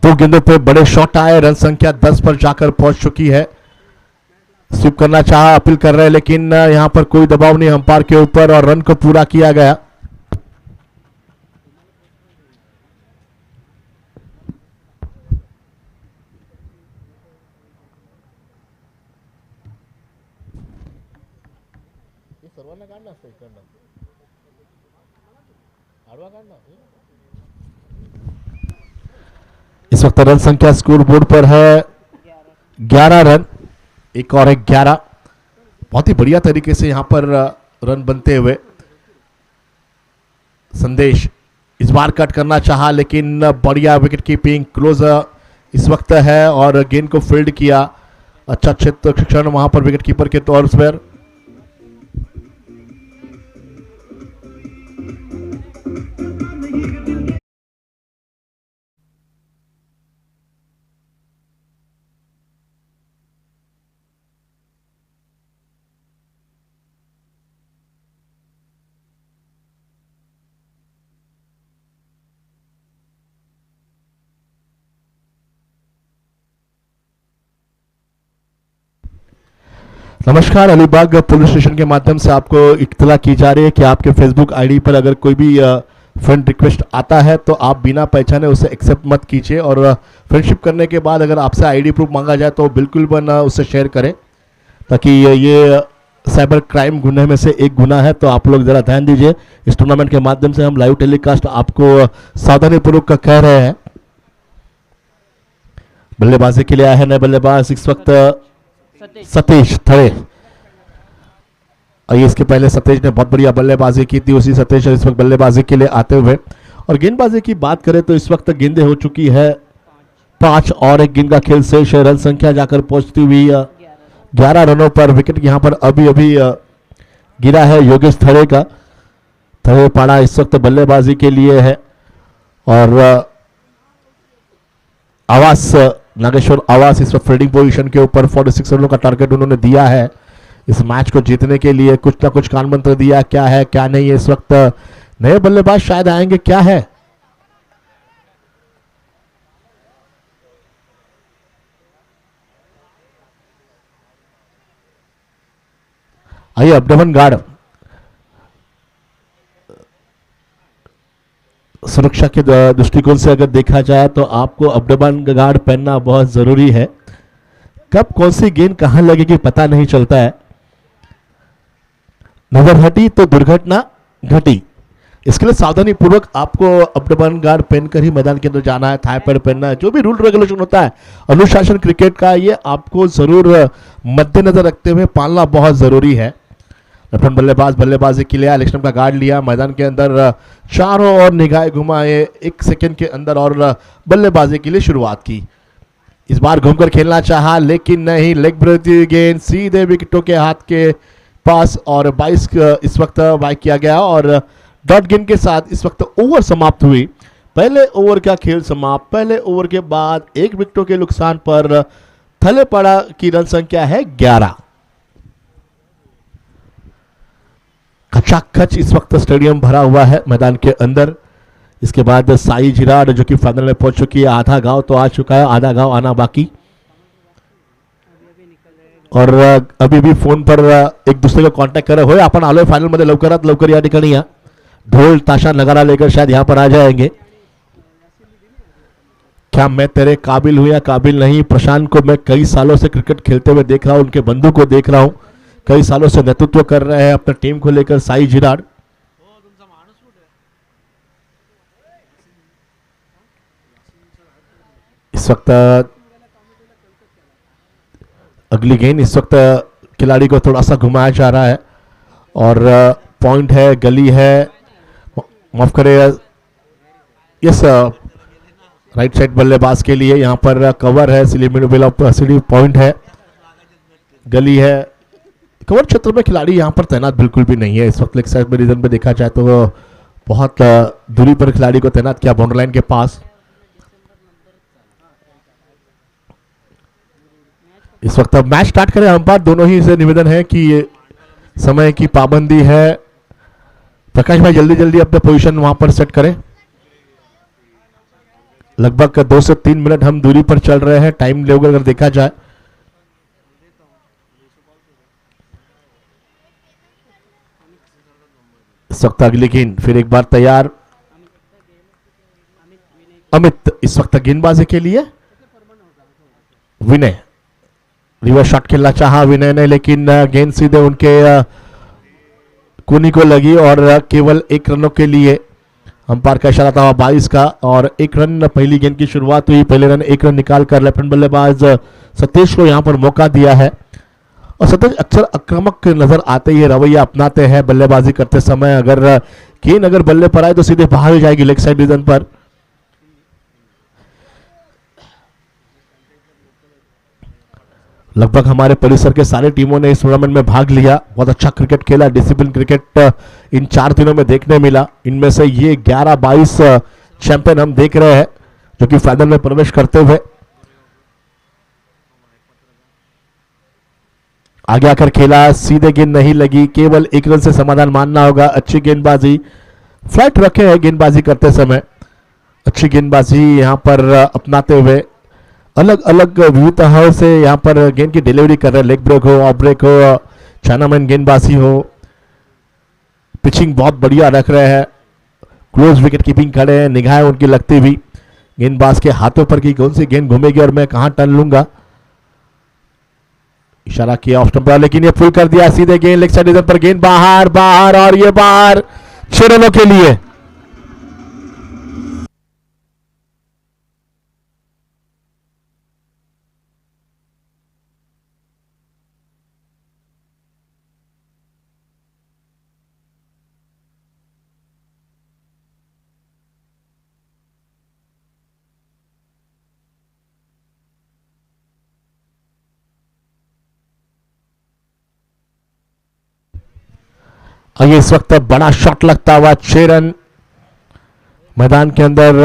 दो गेंदों पे बड़े शॉट आए, रन संख्या 10 पर जाकर पहुंच चुकी है। स्वीप करना चाहा, अपील कर रहे हैं, लेकिन यहां पर कोई दबाव नहीं अंपायर के ऊपर और रन को पूरा किया गया। इस वक्त रन संख्या स्कोर बोर्ड पर है 11 रन, एक और एक 11। बहुत ही बढ़िया तरीके से यहां पर रन बनते हुए संदेश इस बार कट करना चाहा, लेकिन बढ़िया विकेट कीपिंग क्लोज इस वक्त है और गेंद को फील्ड किया। अच्छा शिक्षण वहां पर विकेट कीपर के तौर पर। नमस्कार, अलीबाग पुलिस स्टेशन के माध्यम से आपको इत्तला की जा रही है कि आपके फेसबुक आईडी पर अगर कोई भी फ्रेंड रिक्वेस्ट आता है तो आप बिना पहचाने उसे एक्सेप्ट मत कीजिए और फ्रेंडशिप करने के बाद अगर आपसे आईडी प्रूफ मांगा जाए तो बिल्कुल भी ना उसे शेयर करें, ताकि ये साइबर क्राइम गुनाह में से एक गुना है। तो आप लोग ज़रा ध्यान दीजिए। इस टूर्नामेंट के माध्यम से हम लाइव टेलीकास्ट आपको सावधानीपूर्वक कह रहे हैं। बल्लेबाजी के लिए आए हैं नए बल्लेबाज इस वक्त सतीश थड़े। और इसके पहले सतीश ने बहुत बढ़िया बल्लेबाजी की थी, उसी सतीश इस वक्त बल्लेबाजी के लिए आते हुए। और गेंदबाजी की बात करें तो इस वक्त गेंदें हो चुकी है 5 और एक गेंद का खेल शेष है। रन संख्या जाकर पहुंचती हुई 11 रनों पर। विकेट यहां पर अभी अभी गिरा है योगेश थड़े का। थड़े पाड़ा इस वक्त बल्लेबाजी के लिए है और आवास नागेश्वर आवास इस वक्त फील्डिंग पोजीशन के ऊपर 46 रनों का टारगेट उन्होंने दिया है इस मैच को जीतने के लिए। कुछ ना कुछ कान मंत्र दिया, क्या है क्या नहीं है। इस वक्त नए बल्लेबाज शायद आएंगे, क्या है। आइए अपडमन गार्ड, सुरक्षा के दृष्टिकोण से अगर देखा जाए तो आपको अपडमन गार्ड पहनना बहुत जरूरी है। कब कौन सी गेंद कहां लगेगी पता नहीं चलता है। नजर हटी तो दुर्घटना घटी। इसके लिए सावधानी पूर्वक आपको अपडमन गार्ड पहनकर ही मैदान के अंदर जाना है, थाई पैड पहनना है। जो भी रूल रेगुलेशन होता है अनुशासन क्रिकेट का, ये आपको जरूर मद्देनजर रखते हुए पालना बहुत जरूरी है। लेफ्ट हैंड बल्लेबाज बल्लेबाजी के लिए लेफ्ट हैंड का गार्ड लिया, मैदान के अंदर चारों ओर निगाहें घुमाए, 1 सेकंड के अंदर और बल्लेबाजी के लिए शुरुआत की। इस बार घूमकर खेलना चाहा लेकिन नहीं, लेग ब्रेक गेंद सीधे विकेटों के हाथ के पास और 22 इस वक्त वाई किया गया और डॉट गेंद के साथ इस वक्त ओवर समाप्त हुई। पहले ओवर का खेल समाप्त। पहले ओवर के बाद 1 विकेटों के नुकसान पर थलेपाड़ा की रन संख्या है 11। खचाखच इस वक्त स्टेडियम भरा हुआ है मैदान के अंदर। इसके बाद साई जिराड जो कि फाइनल में पहुंच चुकी है। आधा गांव तो आ चुका है, आधा गांव आना बाकी। और अभी भी फोन पर एक दूसरे को कांटेक्ट कर रहे हो, आपण आलोय फायनल मध्ये लवकरात लवकर या ठिकाणी या। ढोल ताशा नगारा लेकर शायद यहां पर आ जाएंगे। क्या मैं तेरे काबिल हूं या काबिल नहीं। प्रशांत को मैं कई सालों से क्रिकेट खेलते हुए देख रहा हूं, उनके बंधु को देख रहा हूं, कई सालों से नेतृत्व कर रहे हैं अपने टीम को लेकर साई जिराड। इस वक्त अगली गेंद इस वक्त खिलाड़ी को थोड़ा सा घुमाया जा रहा है। और पॉइंट है, गली है, माफ करे, यस, राइट साइड बल्लेबाज के लिए यहाँ पर कवर है, सिली पॉइंट है, गली है। कवर क्षेत्र में खिलाड़ी यहाँ पर तैनात बिल्कुल भी नहीं है इस वक्त। लेग साइड में रीजन पे देखा जाए तो बहुत दूरी पर खिलाड़ी को तैनात किया बाउंड्री लाइन के पास। इस वक्त अब मैच स्टार्ट करें अंपायर, दोनों ही से निवेदन है कि समय की पाबंदी है। प्रकाश भाई जल्दी जल्दी अपने पोजीशन वहां पर सेट करें। लगभग 2 से 3 मिनट हम दूरी पर चल रहे हैं टाइम लेवल अगर देखा जाए। इस वक्त अगली गेंद फिर एक बार तैयार, अमित इस वक्त गेंदबाजी के लिए। विनय रिवर्स शॉट खेलना चाहा विनय ने, लेकिन गेंद सीधे उनके कुनी को लगी और केवल 1 रनों के लिए अंपायर का इशारा था 22 का, और 1 रन पहली गेंद की शुरुआत हुई। पहले रन 1 रन निकालकर लेफ्ट हैंड बल्लेबाज सतीश को यहां पर मौका दिया है। और सतीश अक्सर आक्रामक नजर आते ही रवैया अपनाते हैं बल्लेबाजी करते समय। अगर बल्ले पर आए तो सीधे बाहर ही जाएगी लेग साइड रीजन पर। लगभग हमारे परिसर के सारे टीमों ने इस टूर्नामेंट में भाग लिया। बहुत अच्छा क्रिकेट खेला, डिसिप्लिन क्रिकेट इन 4 दिनों में देखने मिला। इनमें से ये 11-22 चैंपियन हम देख रहे हैं जो कि फाइनल में प्रवेश करते हुए आगे आकर खेला। सीधे गेंद नहीं लगी, केवल 1 रन से समाधान मानना होगा। अच्छी गेंदबाजी, फ्लैट रखे हैं गेंदबाजी करते समय, अच्छी गेंदबाजी यहां पर अपनाते हुए अलग अलग विविधताओं से यहां पर गेंद की डिलीवरी कर रहे हैं। लेग ब्रेक हो, ऑफ ब्रेक हो, चाइनामैन गेंदबाजी हो, पिचिंग बहुत बढ़िया रख रहे हैं। क्लोज विकेट कीपिंग खड़े हैं, निगाहें उनकी लगती हुई गेंदबाज के हाथों पर कि कौन सी गेंद घूमेगी और मैं कहां टर्न लूंगा। इशारा किया ऑफ स्टंप पर, लेकिन ये फुल कर दिया। सीधे गेंद लेग साइड पर, गेंद बाहर बाहर और ये बाहर 6 रनों के लिए। आगे इस वक्त बड़ा शॉट लगता हुआ 6 रन मैदान के अंदर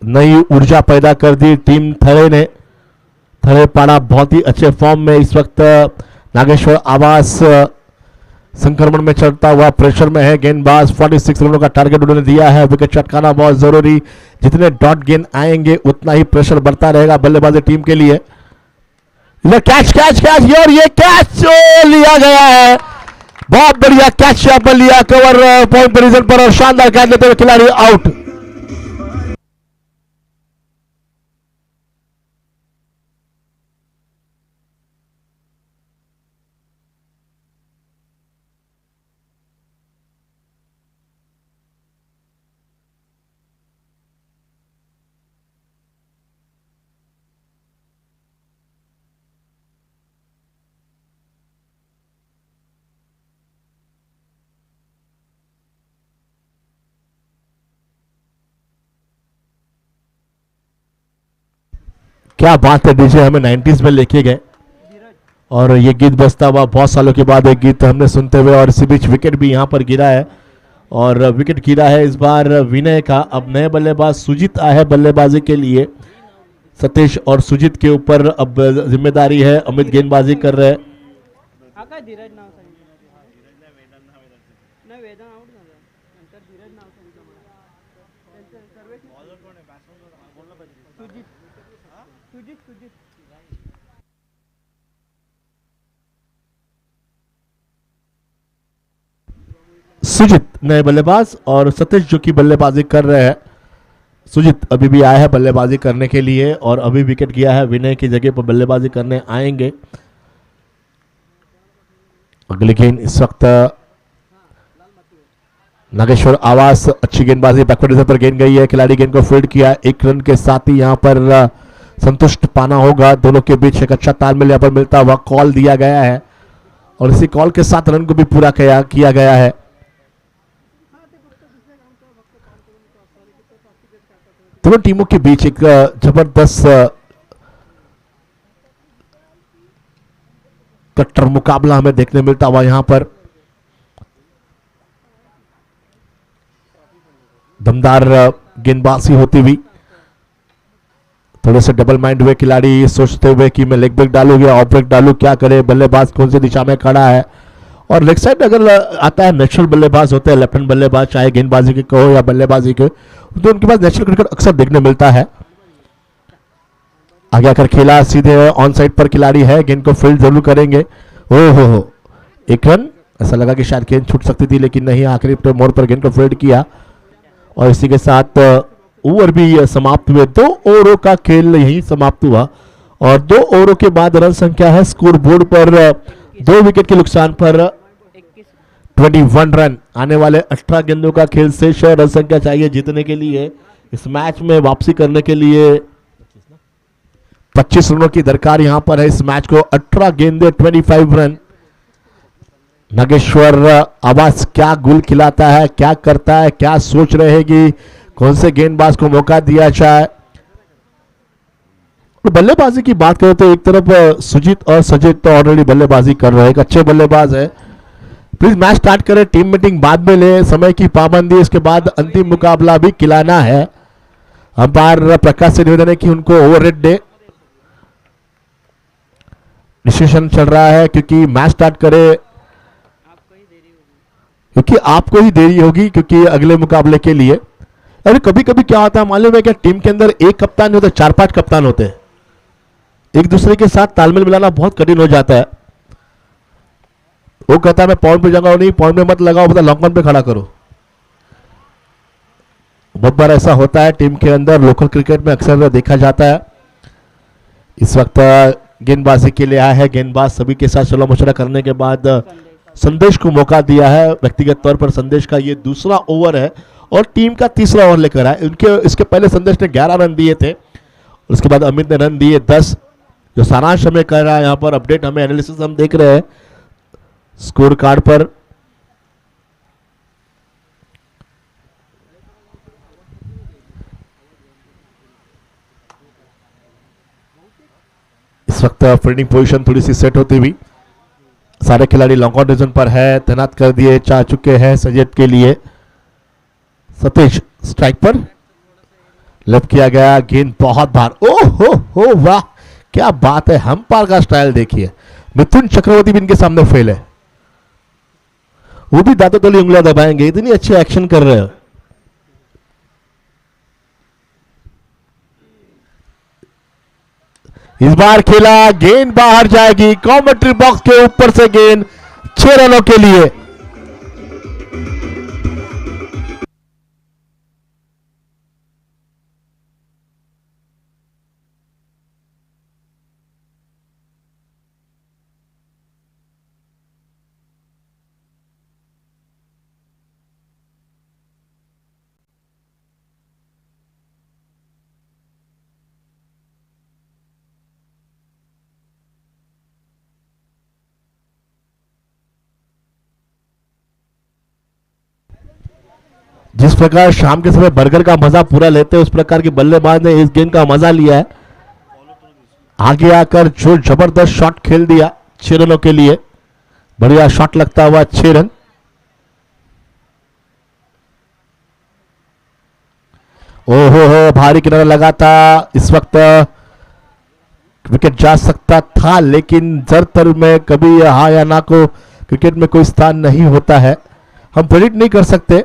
नई ऊर्जा पैदा कर दी टीम थड़े ने। थड़े पाड़ा बहुत ही अच्छे फॉर्म में इस वक्त नागेश्वर आवास संक्रमण में चलता हुआ प्रेशर में है। गेंदबाज 46 रनों का टारगेट उन्होंने दिया है। विकेट चटकाना बहुत जरूरी, जितने डॉट गेंद आएंगे उतना ही प्रेशर बढ़ता रहेगा बल्लेबाजी टीम के लिए। कैच कैच कैच, और ये कैच लिया गया है, बहुत बढ़िया कैच यहां पर लिया कवर पॉइंट पोजीशन पर, और शानदार कैच लेते हुए खिलाड़ी आउट। क्या बात है, डीजे हमें 90s में लेके गए और ये गीत बजता हुआ बहुत सालों के बाद एक गीत हमने सुनते हुए, और इसी बीच विकेट भी यहां पर गिरा है, और विकेट गिरा है इस बार विनय का। अब नए बल्लेबाज सुजीत आए हैं बल्लेबाजी के लिए। सतीश और सुजीत के ऊपर अब जिम्मेदारी है। अमित गेंदबाजी कर रहे हैं। सुजीत नए बल्लेबाज और सतीश जो कि बल्लेबाजी कर रहे हैं। सुजीत अभी भी आया है बल्लेबाजी करने के लिए और अभी विकेट गया है, विनय की जगह पर बल्लेबाजी करने आएंगे। अगली गेंद इस वक्त नागेश्वर आवास, अच्छी गेंदबाजी, बैकवर्ड पर गेंद गई है, खिलाड़ी गेंद को फील्ड किया। 1 रन के साथ ही यहां पर संतुष्ट पाना होगा। दोनों के बीच एक अच्छा तालमेल यहां पर मिलता हुआ कॉल दिया गया है और इसी कॉल के साथ रन को भी पूरा किया गया है। दोनों टीमों के बीच एक जबरदस्त कट्टर मुकाबला हमें देखने मिलता हुआ यहां पर। दमदार गेंदबाजी होती हुई, थोड़े से डबल माइंड हुए खिलाड़ी सोचते हुए कि मैं लेग ब्रेक डालू या ऑफ ब्रेक डालू, क्या करे, बल्लेबाज कौन सी दिशा में खड़ा है। और लेग साइड अगर आता है, नेचुरल बल्लेबाज होते हैं, लेफ्ट हैंड बल्लेबाज, चाहे गेंदबाजी के कहो या बल्लेबाजी के, तो उनके पास नेचुरल क्रिकेट अक्सर देखने मिलता है। आगे आकर खेला, सीधे ऑन साइड पर खिलाड़ी है, गेंद को फील्ड जरूर करेंगे। ओ हो, एक रन, ऐसा लगा कि शायद गेंद छूट सकती थी, लेकिन नहीं, आखिरी मोड़ पर गेंद को फील्ड किया। और इसी के साथ ओवर भी समाप्त हुए। 2 ओवरों का खेल यही समाप्त हुआ और 2 ओवरों के बाद रन संख्या है स्कोर बोर्ड पर 2 विकेट के नुकसान पर 21 रन। आने वाले 18 गेंदों का खेल शेष है। रन संख्या चाहिए जीतने के लिए, इस मैच में वापसी करने के लिए 25 रनों की दरकार यहां पर है। इस मैच को 18 गेंदे 25 रन। नागेश्वर आवाज क्या गुल खिलाता है, क्या करता है, क्या सोच रहेगी, कौन से गेंदबाज को मौका दिया जाए। बल्लेबाजी की बात करें तो एक तरफ सुजीत और सजित तो ऑलरेडी बल्लेबाजी कर रहे हैं, एक अच्छे बल्लेबाज है। प्लीज मैच स्टार्ट करें, टीम मीटिंग बाद में ले, समय की पाबंदी, इसके बाद अंतिम मुकाबला भी खिलाना है। अंपायर प्रकाश से निवेदन है कि उनको ओवररेट दे। डिस्कशन चल रहा है क्योंकि मैच स्टार्ट करे, क्योंकि आपको ही देरी होगी, क्योंकि अगले मुकाबले के लिए। अरे कभी कभी क्या होता है मालूम है क्या, टीम के अंदर एक कप्तान नहीं होता, 4-5 कप्तान होते हैं। एक दूसरे के साथ तालमेल मिलाना बहुत कठिन हो जाता है। वो कहता है मैं पॉइंट पे जाऊंगा, नहीं पॉइंट पे मत लगाओ, मतलब लॉन्ग ऑन पे खड़ा करो। बहुत बार ऐसा होता है टीम के अंदर, लोकल क्रिकेट में अक्सर देखा जाता है। इस वक्त गेंदबाजी के लिए आया है गेंदबाज, सभी के साथ सलाह मशवरा करने के बाद संदेश को मौका दिया है। व्यक्तिगत तौर पर संदेश का ये दूसरा ओवर है और टीम का तीसरा ओवर लेकर आए। उनके इसके पहले संदेश ने 11 रन दिए थे, उसके बाद अमित ने रन दिए 10। जो सारांश हमें कर रहा है यहाँ पर, अपडेट हमें, एनालिसिस हम देख रहे हैं स्कोर कार्ड पर। इस वक्त फील्डिंग पोजीशन थोड़ी सी सेट होती हुई, सारे खिलाड़ी लॉन्ग ऑन डिवीजन पर है, तैनात कर दिए जा चुके हैं सजेद के लिए। सतीश स्ट्राइक पर, लेफ्ट किया गया, गेंद बहुत बार, ओ हो वाह क्या बात है। अंपायर का स्टाइल देखिए, मिथुन चक्रवर्ती भी इनके सामने फेल है, वो भी दांतों तली उंगलियां दबाएंगे, इतनी अच्छी एक्शन कर रहे हो। इस बार खेला, गेंद बाहर जाएगी, कॉमेंट्री बॉक्स के ऊपर से गेंद 6 रनों के लिए। जिस प्रकार शाम के समय बर्गर का मजा पूरा लेते हैं, उस प्रकार की बल्लेबाज ने इस गेंद का मजा लिया है। आगे आकर जो जबरदस्त शॉट खेल दिया 6 रनों के लिए, बढ़िया शॉट लगता हुआ 6 रन। ओहो हो, भारी किनारा लगा था, इस वक्त विकेट जा सकता था, लेकिन जरतर में कभी हाँ या ना को क्रिकेट में कोई स्थान नहीं होता है, हम प्रेडिक्ट नहीं कर सकते।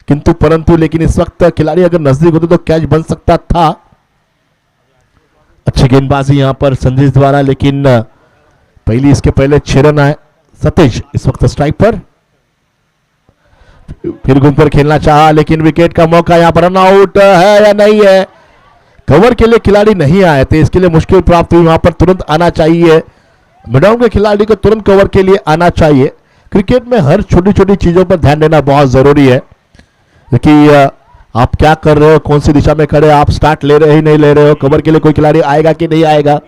किंतु परंतु लेकिन इस वक्त खिलाड़ी अगर नजदीक होते तो कैच बन सकता था। अच्छी गेंदबाजी यहां पर संदेश द्वारा, लेकिन पहली इसके पहले 6 रन आए। सतीश इस वक्त स्ट्राइक पर, फिर घूम पर खेलना चाहा, लेकिन विकेट का मौका यहां पर, रन आउट है या नहीं है। कवर के लिए खिलाड़ी नहीं आए थे, इसके लिए मुश्किल प्राप्त हुई, वहां पर तुरंत आना चाहिए। मिडाउन के खिलाड़ी को तुरंत कवर के लिए आना चाहिए। क्रिकेट में हर छोटी छोटी चीजों पर ध्यान देना बहुत जरूरी है, क्योंकि आप क्या कर रहे हो, कौन सी दिशा में खड़े, आप स्टार्ट ले रहे हो नहीं ले रहे हो, कवर के लिए कोई खिलाड़ी आएगा कि नहीं आएगा,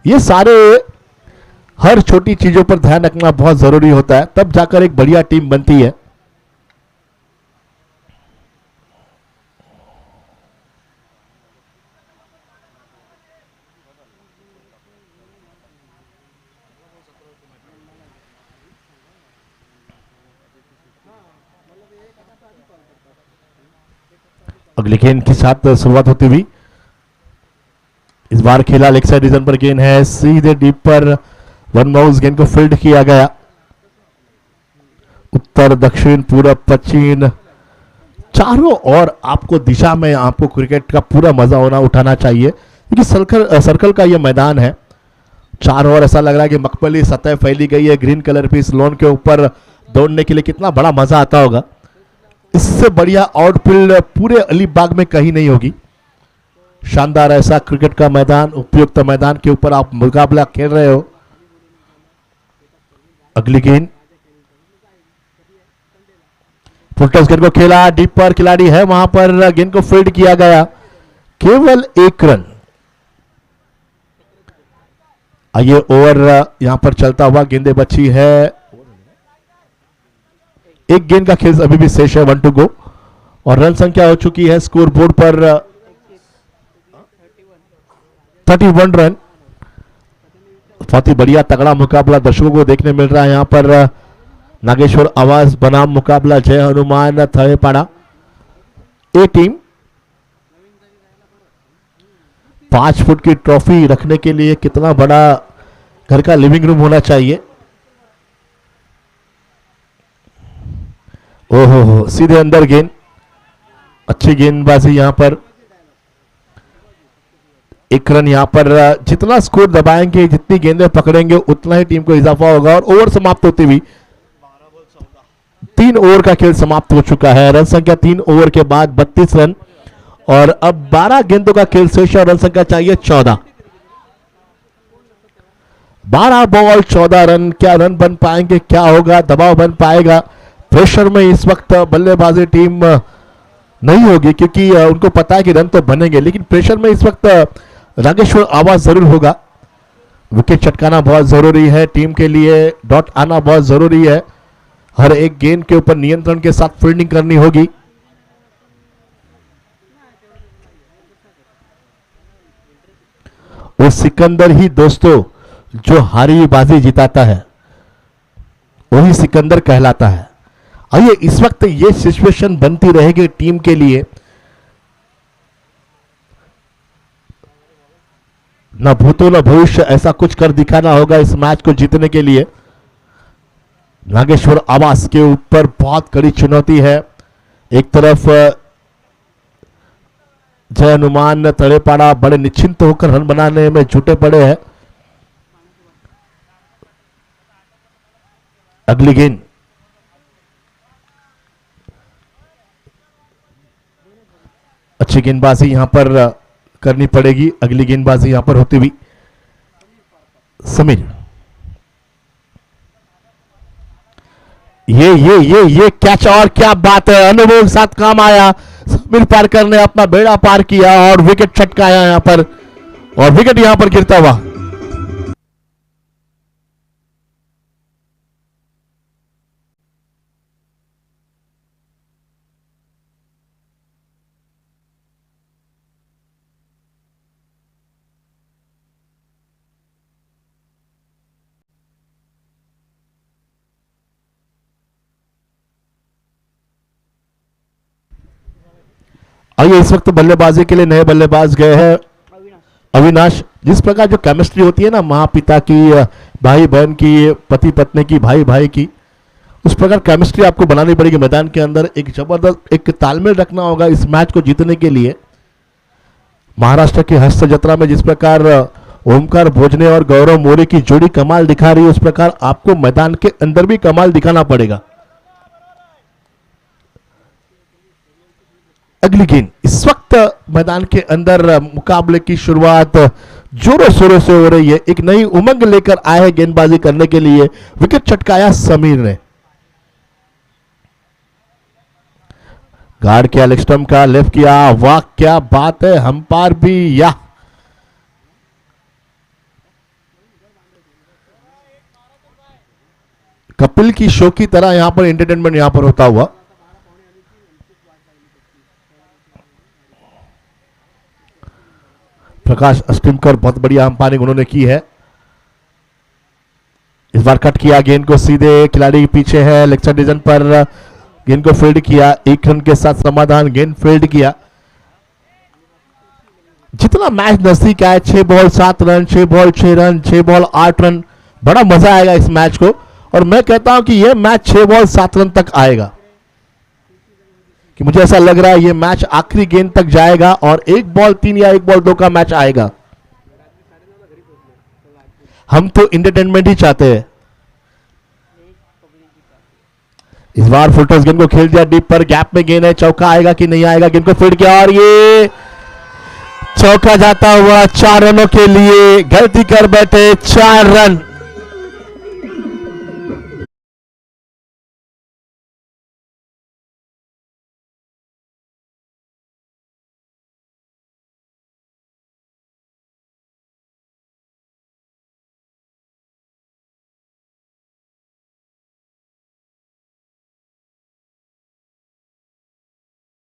ये सारे हर छोटी चीजों पर ध्यान रखना बहुत जरूरी होता है, तब जाकर एक बढ़िया टीम बनती है। अगली गेंद के साथ शुरुआत होती हुई, इस बार खेला लेग साइड रीजन पर गेंद है, सीधे डीप पर वन बाउंस गेंद को फील्ड किया गया। उत्तर दक्षिण पूरब पश्चिम चारों ओर आपको दिशा में आपको क्रिकेट का पूरा मजा होना उठाना चाहिए, क्योंकि सर्कल का यह मैदान है। चारों ओर ऐसा लग रहा है कि मखमली सतह फैली गई है ग्रीन कलर की। इस लॉन के ऊपर दौड़ने के लिए कितना बड़ा मजा आता होगा। इससे बढ़िया आउटफील्ड पूरे अलीबाग में कहीं नहीं होगी। शानदार ऐसा क्रिकेट का मैदान, उपयुक्त मैदान के ऊपर आप मुकाबला खेल रहे हो। अगली गेंद फुलटॉस गेंद को खेला, डीप पर खिलाड़ी है, वहां पर गेंद को फील्ड किया गया, केवल 1 रन। आइए ओवर यहां पर चलता हुआ, गेंदे बची है, एक गेंद का खेल अभी भी शेष है, 1 टू गो और रन संख्या हो चुकी है स्कोर बोर्ड पर 31 रन। बहुत ही बढ़िया तगड़ा मुकाबला दर्शकों को देखने मिल रहा है। यहां पर नागेश्वर आवास बनाम मुकाबला जय हनुमान थड़ेपाड़ा। ए टीम 5 फुट की ट्रॉफी रखने के लिए कितना बड़ा घर का लिविंग रूम होना चाहिए। ओहो, सीधे अंदर गेंद, अच्छी गेंदबाजी यहां पर। 1 रन यहां पर, जितना स्कोर दबाएंगे, जितनी गेंदें पकड़ेंगे, उतना ही टीम को इजाफा होगा। और ओवर समाप्त होती हुई 3 ओवर का खेल समाप्त हो चुका है। रन संख्या 3 ओवर के बाद 32 रन और अब 12 गेंदों का खेल शेष है। रन संख्या चाहिए 14। 12 बॉल 14 रन। क्या रन बन पाएंगे, क्या होगा, दबाव बन पाएगा? प्रेशर में इस वक्त बल्लेबाजी टीम नहीं होगी, क्योंकि उनको पता है कि रन तो बनेंगे, लेकिन प्रेशर में इस वक्त नागेश्वर आवाज जरूर होगा। विकेट चटकाना बहुत जरूरी है टीम के लिए, डॉट आना बहुत जरूरी है। हर एक गेंद के ऊपर नियंत्रण के साथ फील्डिंग करनी होगी। वो सिकंदर ही दोस्तों जो हारी बाजी जिताता है, वही सिकंदर कहलाता है। आइए, इस वक्त ये सिचुएशन बनती रहेगी टीम के लिए, न भूतो न भविष्य, ऐसा कुछ कर दिखाना होगा इस मैच को जीतने के लिए। नागेश्वर आवास के ऊपर बहुत कड़ी चुनौती है। एक तरफ जय हनुमान तड़ेपाड़ा बड़े निश्चिंत होकर रन बनाने में जुटे पड़े हैं। अगली गेंद, अच्छी गेंदबाजी यहां पर करनी पड़ेगी। अगली गेंदबाजी यहां पर होती हुई समीर, ये कैच, और क्या बात है, अनुभव के साथ काम आया। समीर पारकर ने अपना बेड़ा पार किया और विकेट छटकाया यहां पर, और विकेट यहां पर गिरता हुआ। आइए, इस वक्त बल्लेबाजी के लिए नए बल्लेबाज गए हैं अविनाश। जिस प्रकार जो केमिस्ट्री होती है ना, माँ पिता की, भाई बहन की, पति पत्नी की, भाई भाई की, उस प्रकार केमिस्ट्री आपको बनानी पड़ेगी मैदान के अंदर। एक जबरदस्त एक तालमेल रखना होगा इस मैच को जीतने के लिए। महाराष्ट्र की हस्त जत्रा में जिस प्रकार ओमकार भोजने और गौरव मोरे की जोड़ी कमाल दिखा रही है, उस प्रकार आपको मैदान के अंदर भी कमाल दिखाना पड़ेगा। अगली गेंद, इस वक्त मैदान के अंदर मुकाबले की शुरुआत जोरों शोरों से हो रही है। एक नई उमंग लेकर आए हैं गेंदबाजी करने के लिए। विकेट चटकाया समीर ने। गार्ड किया, लेग स्टंप का लेफ्ट किया, वाह क्या बात है, अंपायर भी या कपिल की शो की तरह यहां पर एंटरटेनमेंट यहां पर होता हुआ। प्रकाश अस्टिमकर बहुत बढ़िया अंपायरिंग उन्होंने की है। इस बार कट किया गेंद को सीधे खिलाड़ी के पीछे है, लेग साइड डिवीजन पर गेंद को फील्ड किया, 1 रन के साथ समाधान, गेंद फील्ड किया। जितना मैच नजदीक आए, 6 ball 7 run, 6 ball 6 run, 6 ball 8 run, बड़ा मजा आएगा इस मैच को। और मैं कहता हूं कि यह मैच 6 बॉल 7 रन तक आएगा, कि मुझे ऐसा लग रहा है यह मैच आखिरी गेंद तक जाएगा और 1 बॉल 3 या 1 बॉल 2 का मैच आएगा। हम तो एंटरटेनमेंट ही चाहते हैं। इस बार फुल टॉस गेंद को खेल दिया डीप पर, गैप में गेंद है, चौका आएगा कि नहीं आएगा, गेंद को फील्ड किया और ये चौका जाता हुआ 4 रनों के लिए। गलती कर बैठे, 4 रन।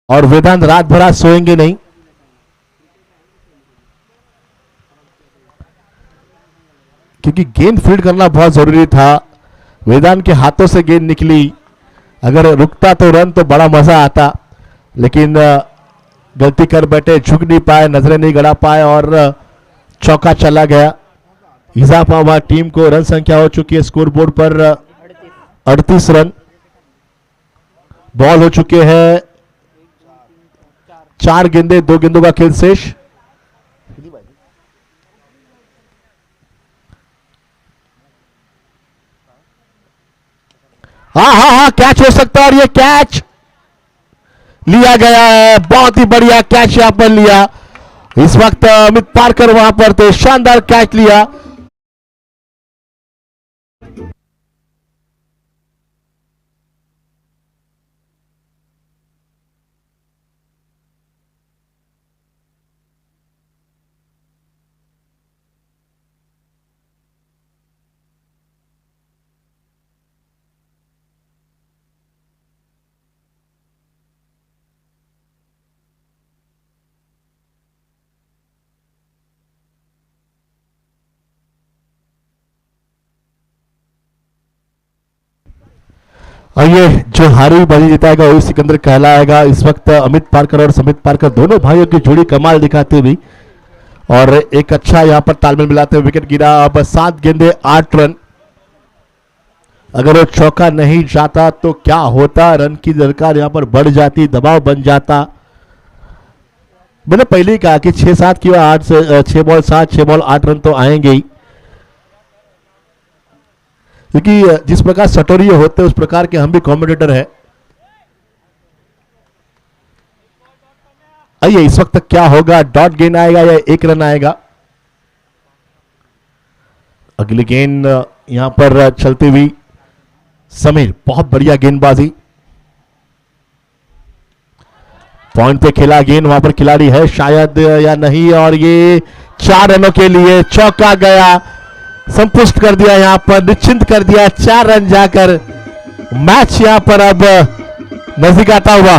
और वेदांत रात भर आज सोएंगे नहीं। क्योंकि गेंद फील्ड करना बहुत जरूरी था। वेदांत के हाथों से गेंद निकली, अगर रुकता तो रन तो बड़ा मजा आता, लेकिन गलती कर बैठे, झुक नहीं पाए, नजरें नहीं गड़ा पाए और चौका चला गया। इजाफा हुआ, टीम को रन संख्या हो चुकी है स्कोर बोर्ड पर 38 रन। बॉल हो चुके हैं 4 गेंदे, 2 गेंदों का खेल शेष। हाँ, कैच हो सकता है और ये कैच लिया गया है। बहुत ही बढ़िया कैच यहां पर लिया। इस वक्त अमित पारकर वहां पर थे, शानदार कैच लिया। और ये जो हारी बाजी जिताएगा वही सिकंदर कहलाएगा। इस वक्त अमित पारकर और समित पारकर दोनों भाइयों की जोड़ी कमाल दिखाते हुए और एक अच्छा यहां पर तालमेल मिलाते हुए विकेट गिरा। अब 7 गेंदे 8 रन। अगर वो चौका नहीं जाता तो क्या होता, रन की दरकार यहां पर बढ़ जाती, दबाव बन जाता। मैंने पहले ही कहा कि 6-7 की 8 से 6 बॉल 7, 6 बॉल 8 रन तो आएंगे ही, क्योंकि जिस प्रकार सटोरिये होते हैं उस प्रकार के हम भी कमेंटेटर हैं। आइए इस वक्त तक क्या होगा, डॉट गेंद आएगा या 1 रन आएगा। अगली गेंद यहां पर चलती हुई समीर, बहुत बढ़िया गेंदबाजी, पॉइंट पे खेला गेंद, वहां पर खिलाड़ी है शायद या नहीं, और ये 4 रनों के लिए चौका गया, संतुष्ट कर दिया, यहां पर निश्चिंत कर दिया। 4 रन जाकर मैच यहां पर अब नजदीक आता हुआ।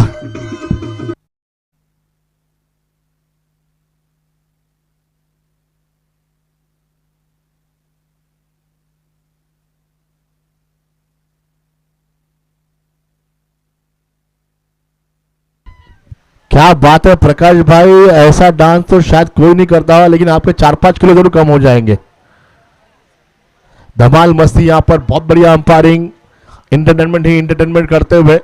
क्या बात है प्रकाश भाई, ऐसा डांस तो शायद कोई नहीं करता हो, लेकिन आपके 4-5 किलो जरूर कम हो जाएंगे। धमाल मस्ती यहां पर, बहुत बढ़िया अंपायरिंग, एंटरटेनमेंट ही एंटरटेनमेंट करते हुए,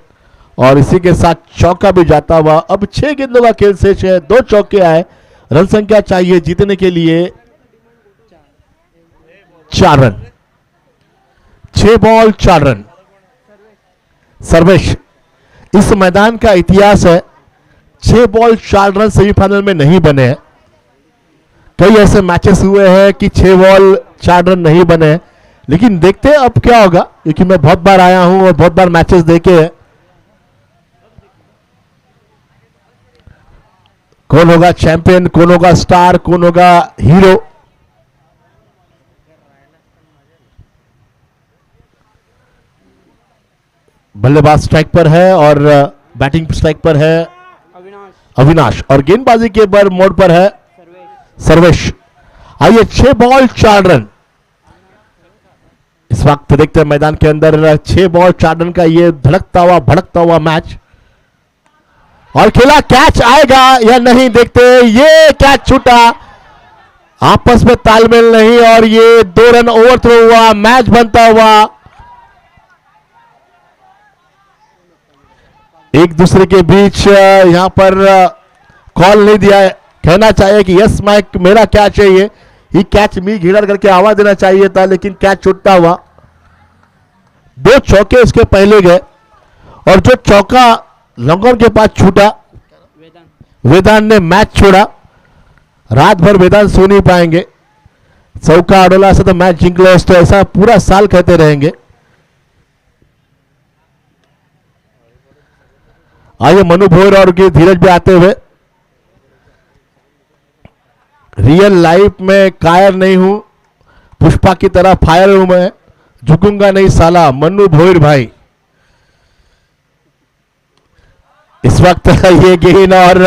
और इसी के साथ चौका भी जाता हुआ। अब 6 गेंदों का खेल शेष है, 2 चौके आए, रन संख्या चाहिए जीतने के लिए 4 रन, 6 बॉल 4 रन। सर्वेश, इस मैदान का इतिहास है, 6 बॉल 4 रन सेमीफाइनल में नहीं बने हैं। कई ऐसे मैचेस हुए हैं कि 6 बॉल 4 रन नहीं बने हैं, लेकिन देखते हैं अब क्या होगा, क्योंकि मैं बहुत बार आया हूं और बहुत बार मैचेस देखे हैं। कौन होगा चैंपियन, कौन होगा स्टार, कौन होगा हीरो। बल्लेबाज स्ट्राइक पर है और बैटिंग स्ट्राइक पर है अविनाश और गेंदबाजी के पर मोड पर है सर्वेश। आइए 6 बॉल 4 रन इस वक्त देखते हैं मैदान के अंदर 6 बॉल 4 रन का ये धड़कता हुआ भड़कता हुआ मैच और खेला कैच आएगा या नहीं देखते ये कैच छूटा आपस में तालमेल नहीं और ये 2 रन ओवरथ्रो हुआ मैच बनता हुआ एक दूसरे के बीच यहां पर कॉल नहीं दिया है कहना चाहिए कि यस माइक मेरा कैच है ये कैच मी घिरर करके आवाज देना चाहिए था लेकिन कैच छूटता हुआ 2 चौके इसके पहले गए और जो चौका लंगोन के पास छूटा वेदांत ने मैच छोड़ा रात भर वेदांत सो नहीं पाएंगे चौका अडोला से तो मैच जीत लो तो ऐसा पूरा साल कहते रहेंगे। आइए मनु भोर और धीरज भी आते हुए रियल लाइफ में कायर नहीं हूं पुष्पा की तरह फायर हूं मैं झुकूंगा नहीं साला मनु भोर भाई। इस वक्त ये गेंद और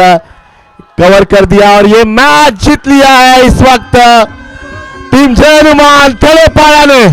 कवर कर दिया और ये मैच जीत लिया है इस वक्त टीम जय हनुमान थोड़े पाया ने।